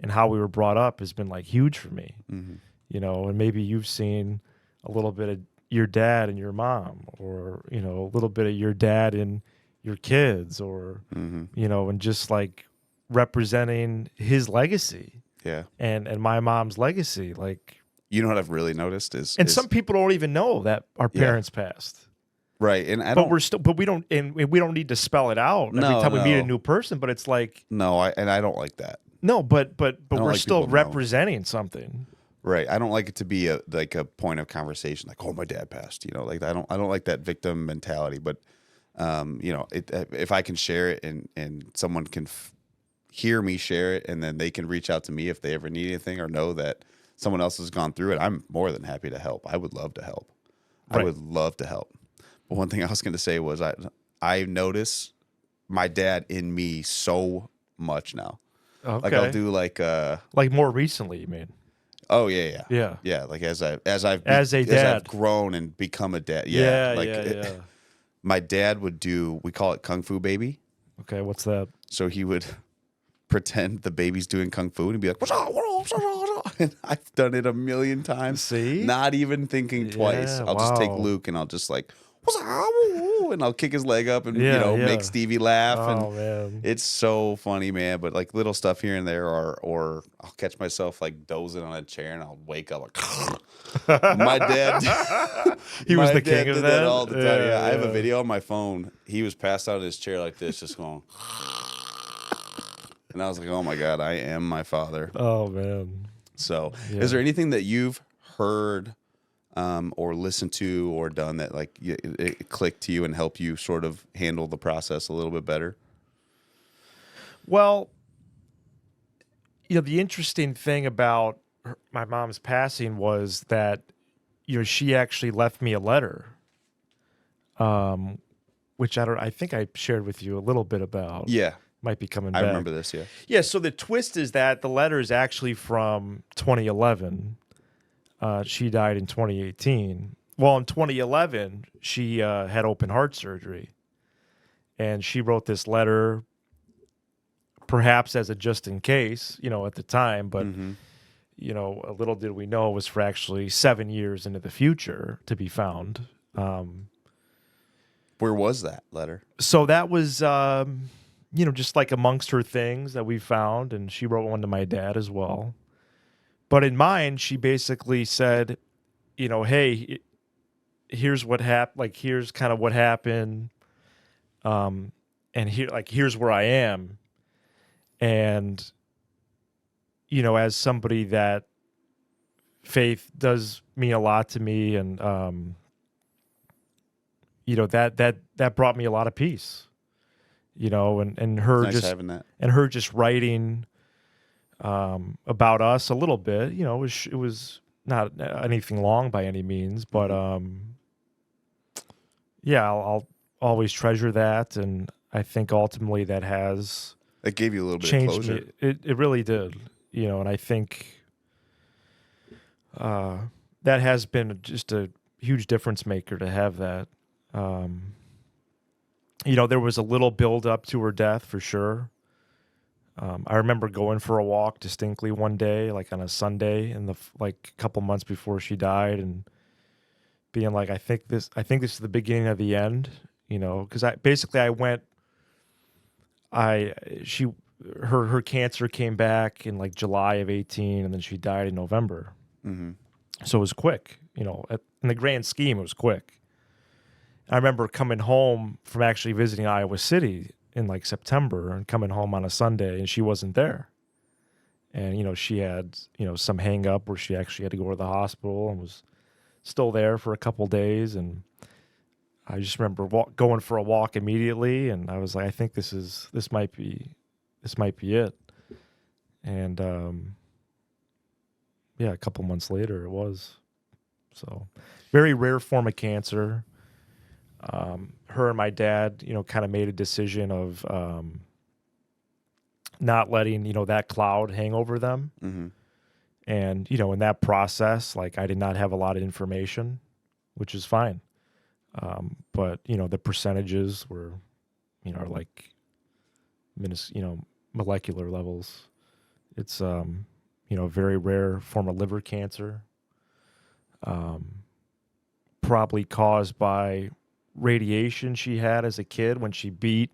and how we were brought up has been like huge for me, and maybe you've seen a little bit of your dad and your mom, or, a little bit of your dad and your kids, or, and just like representing his legacy. Yeah. And my mom's legacy. Like, what I've really noticed is some people don't even know that our parents passed. Right. And we don't need to spell it out every time we meet a new person, but it's like, I don't like that. No, but we're like still representing something. Right. I don't like it to be a point of conversation, like, oh, my dad passed, like I don't like that victim mentality, but if I can share it and someone can hear me share it, and then they can reach out to me if they ever need anything or know that someone else has gone through it, I'm more than happy to help. I would love to help. Right. I would love to help. But one thing I was going to say was I notice my dad in me so much now. Okay. Like I'll do like more recently, you mean? Oh yeah. Like as I've grown and become a dad. Yeah. My dad would do, we call it Kung Fu Baby. Okay, what's that? So he would pretend the baby's doing kung fu and be like, and I've done it a million times. See? Not even thinking twice. I'll just take Luke and I'll just like, and I'll kick his leg up and make Stevie laugh. Oh, man. It's so funny, man. But like little stuff here and there, or I'll catch myself like dozing on a chair and I'll wake up like my dad. He was the king of that all the time. Yeah, I have a video on my phone. He was passed out in his chair like this, just going. And I was like, oh my God, I am my father. Oh man. So is there anything that you've heard or listened to or done that like it clicked to you and helped you sort of handle the process a little bit better? Well, the interesting thing about my mom's passing was that, she actually left me a letter, which I think I shared with you a little bit about. Yeah. Might be coming back. I remember this, yeah. Yeah, so the twist is that the letter is actually from 2011. She died in 2018. Well, in 2011, she had open heart surgery. And she wrote this letter, perhaps as a just in case, at the time. But, a little did we know it was for actually 7 years into the future to be found. Where was that letter? So that was... just like amongst her things that we found, and she wrote one to my dad as well. But in mine, she basically said, hey, here's what happened. Like, here's kind of what happened. And here's where I am. And, as somebody that faith does mean a lot to me. And, that brought me a lot of peace. And her nice just having that. And her just writing about us a little bit. It was not anything long by any means, but I'll always treasure that, and I think ultimately that gave you a little bit of closure. It really did, and I think that has been just a huge difference maker to have that. There was a little build up to her death for sure. I remember going for a walk distinctly one day, like on a Sunday in a couple months before she died, and being like, I think this is the beginning of the end, because her cancer came back in like July of 2018, and then she died in November. Mm-hmm. So it was quick, in the grand scheme, it was quick. I remember coming home from actually visiting Iowa City in like September and coming home on a Sunday, and she wasn't there. And, she had, some hang up where she actually had to go to the hospital and was still there for a couple days. And I just remember going for a walk immediately. And I was like, I think this might be it. And, a couple months later it was. So very rare form of cancer. Her and my dad, kind of made a decision of not letting, that cloud hang over them. Mm-hmm. And, in that process, like I did not have a lot of information, which is fine. But, the percentages were, are like, molecular levels. It's, a very rare form of liver cancer. Probably caused by radiation she had as a kid when she beat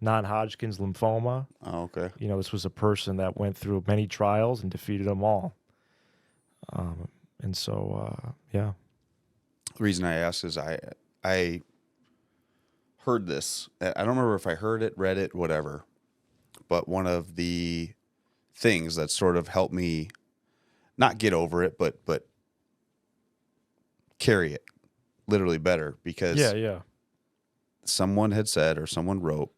non-Hodgkin's lymphoma. Oh, okay. This was a person that went through many trials and defeated them all. And so, yeah. The reason I asked is I heard this. I don't remember if I heard it, read it, whatever. But one of the things that sort of helped me not get over it, but carry it literally better, because someone had said, or someone wrote,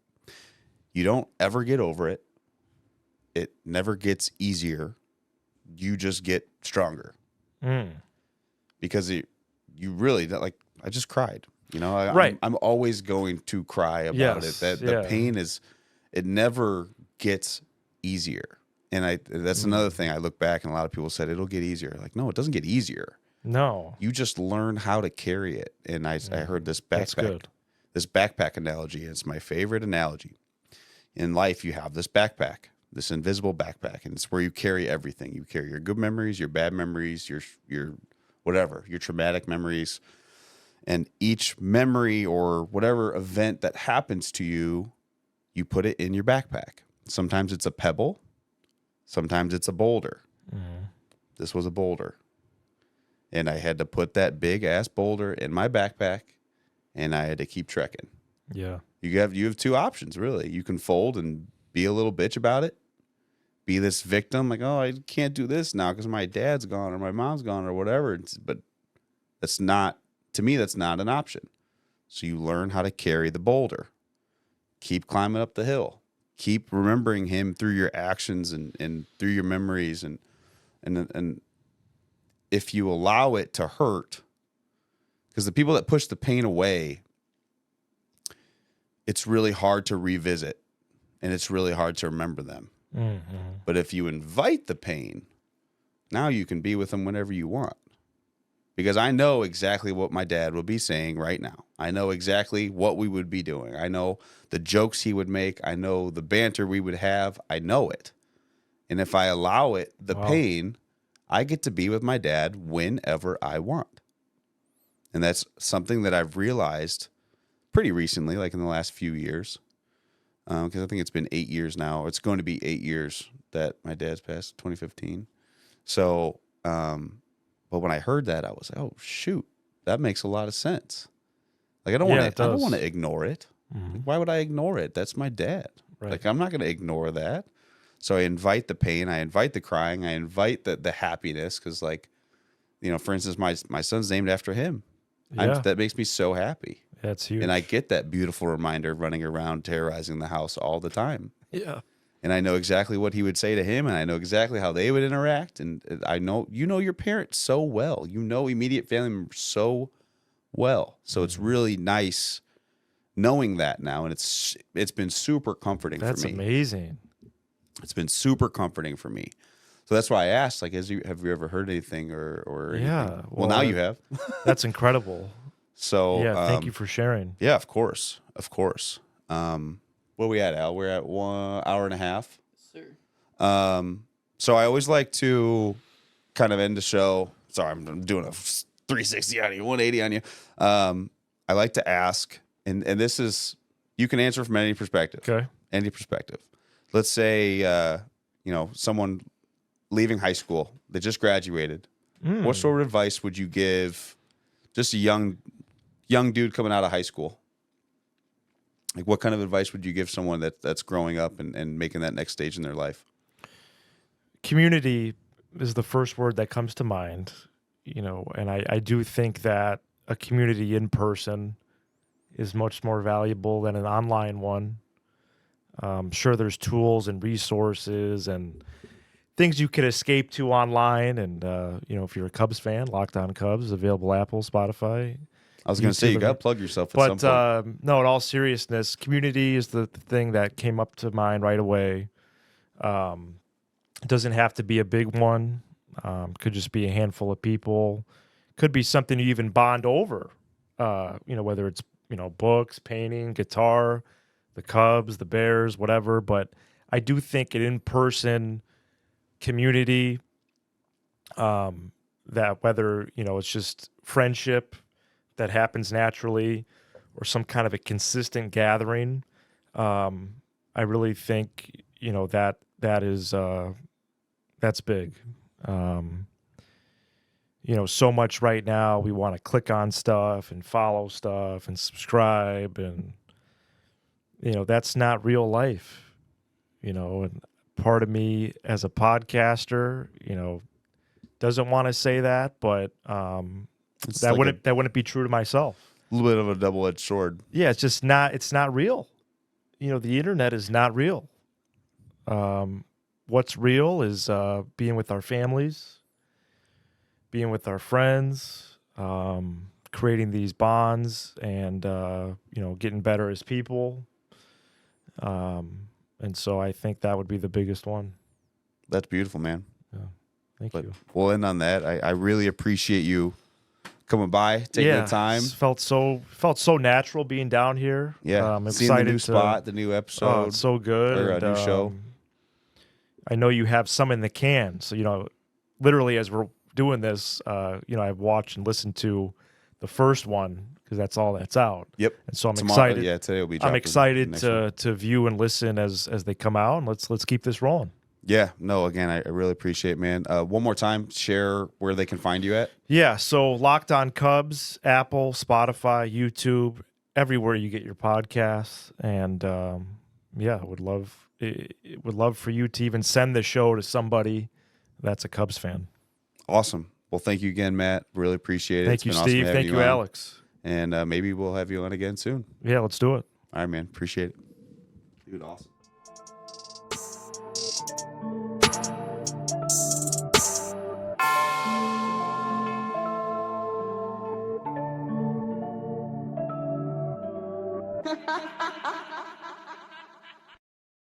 you don't ever get over it. It never gets easier. You just get stronger. Because you really, like, I just cried. Right. I'm always going to cry about it. That the pain it never gets easier. And that's another thing I look back and a lot of people said it'll get easier. Like, no, it doesn't get easier. No. You just learn how to carry it. And I heard this backpack analogy. It's my favorite analogy. In life, you have this backpack, this invisible backpack, and it's where you carry everything. You carry your good memories, your bad memories, your whatever, your traumatic memories. And each memory or whatever event that happens to you, you put it in your backpack. Sometimes it's a pebble. Sometimes it's a boulder. Mm-hmm. This was a boulder. And I had to put that big ass boulder in my backpack, and I had to keep trekking. Yeah. You have two options, really. You can fold and be a little bitch about it. Be this victim, like, oh, I can't do this now because my dad's gone or my mom's gone or whatever. But that's not, to me, that's not an option. So you learn how to carry the boulder. Keep climbing up the hill. Keep remembering him through your actions and through your memories. And if you allow it to hurt, because the people that push the pain away, it's really hard to revisit and it's really hard to remember them. Mm-hmm. But if you invite the pain, now you can be with them whenever you want. Because I know exactly what my dad would be saying right now. I know exactly what we would be doing. I know the jokes he would make. I know the banter we would have. I know it. And if I allow it, the pain, I get to be with my dad whenever I want. And that's something that I've realized pretty recently, like in the last few years. Because I think it's been 8 years now. It's going to be 8 years that my dad's passed, 2015. So, but when I heard that, I was like, oh, shoot, that makes a lot of sense. Like, I don't want to ignore it. Mm-hmm. Why would I ignore it? That's my dad. Right. Like, I'm not going to ignore that. So I invite the pain. I invite the crying. I invite the happiness. Because, like, for instance, my son's named after him. Yeah. That makes me so happy. That's huge. And I get that beautiful reminder running around terrorizing the house all the time. Yeah. And I know exactly what he would say to him, and I know exactly how they would interact. And I know your parents so well. You know immediate family members so well. So it's really nice knowing that now, and it's been super comforting for me. That's amazing. It's been super comforting for me. So that's why I asked, like, have you ever heard anything or anything? Yeah. Well, now you have. That's incredible. So yeah, thank you for sharing. Yeah, of course. Where we at, Al? We're at 1 hour and a half. Sir. So I always like to kind of end the show. Sorry, I'm doing a 360 on you, 180 on you. I like to ask, and this is, you can answer from any perspective. Okay. Any perspective. Let's say, someone leaving high school, they just graduated. What sort of advice would you give just a young dude coming out of high school? Like, what kind of advice would you give someone that's growing up and making that next stage in their life? Community is the first word that comes to mind, and I do think that a community in person is much more valuable than an online one. Sure, there's tools and resources and things you could escape to online. And, if you're a Cubs fan, Locked On Cubs, available Apple, Spotify. I was going to say, you got to plug yourself at some point. No, in all seriousness, community is the thing that came up to mind right away. It doesn't have to be a big one. Could just be a handful of people. Could be something you even bond over, whether it's, books, painting, guitar, the Cubs, the Bears, whatever. But I do think an in-person community, that whether, it's just friendship that happens naturally or some kind of a consistent gathering, I really think, that is that's big. So much right now we want to click on stuff and follow stuff and subscribe, and that's not real life. And part of me as a podcaster, doesn't want to say that, but that wouldn't be true to myself. A little bit of a double-edged sword. Yeah, it's not real. The internet is not real. What's real is being with our families, being with our friends, creating these bonds, and getting better as people. And so I think that would be the biggest one. That's beautiful, man. Yeah, thank you. We'll end on that. I really appreciate you coming by, taking the time. Felt so natural being down here. Yeah, I'm seeing excited the new spot, the new episode. Oh, it's so good. Or a new show. I know you have some in the can, so literally as we're doing this, I've watched and listened to the first one because that's all that's out. Yep. And so I'm excited. Yeah, today will be. I'm excited to view and listen as they come out, and let's keep this rolling. Yeah. No. Again, I really appreciate it, man. One more time, share where they can find you at. Yeah. So Locked On Cubs, Apple, Spotify, YouTube, everywhere you get your podcasts, and would love for you to even send the show to somebody that's a Cubs fan. Awesome. Well, thank you again, Matt. Really appreciate it. Thank you, Steve. Thank you, Alex. And maybe we'll have you on again soon. Yeah, let's do it. All right, man. Appreciate it. Dude, awesome.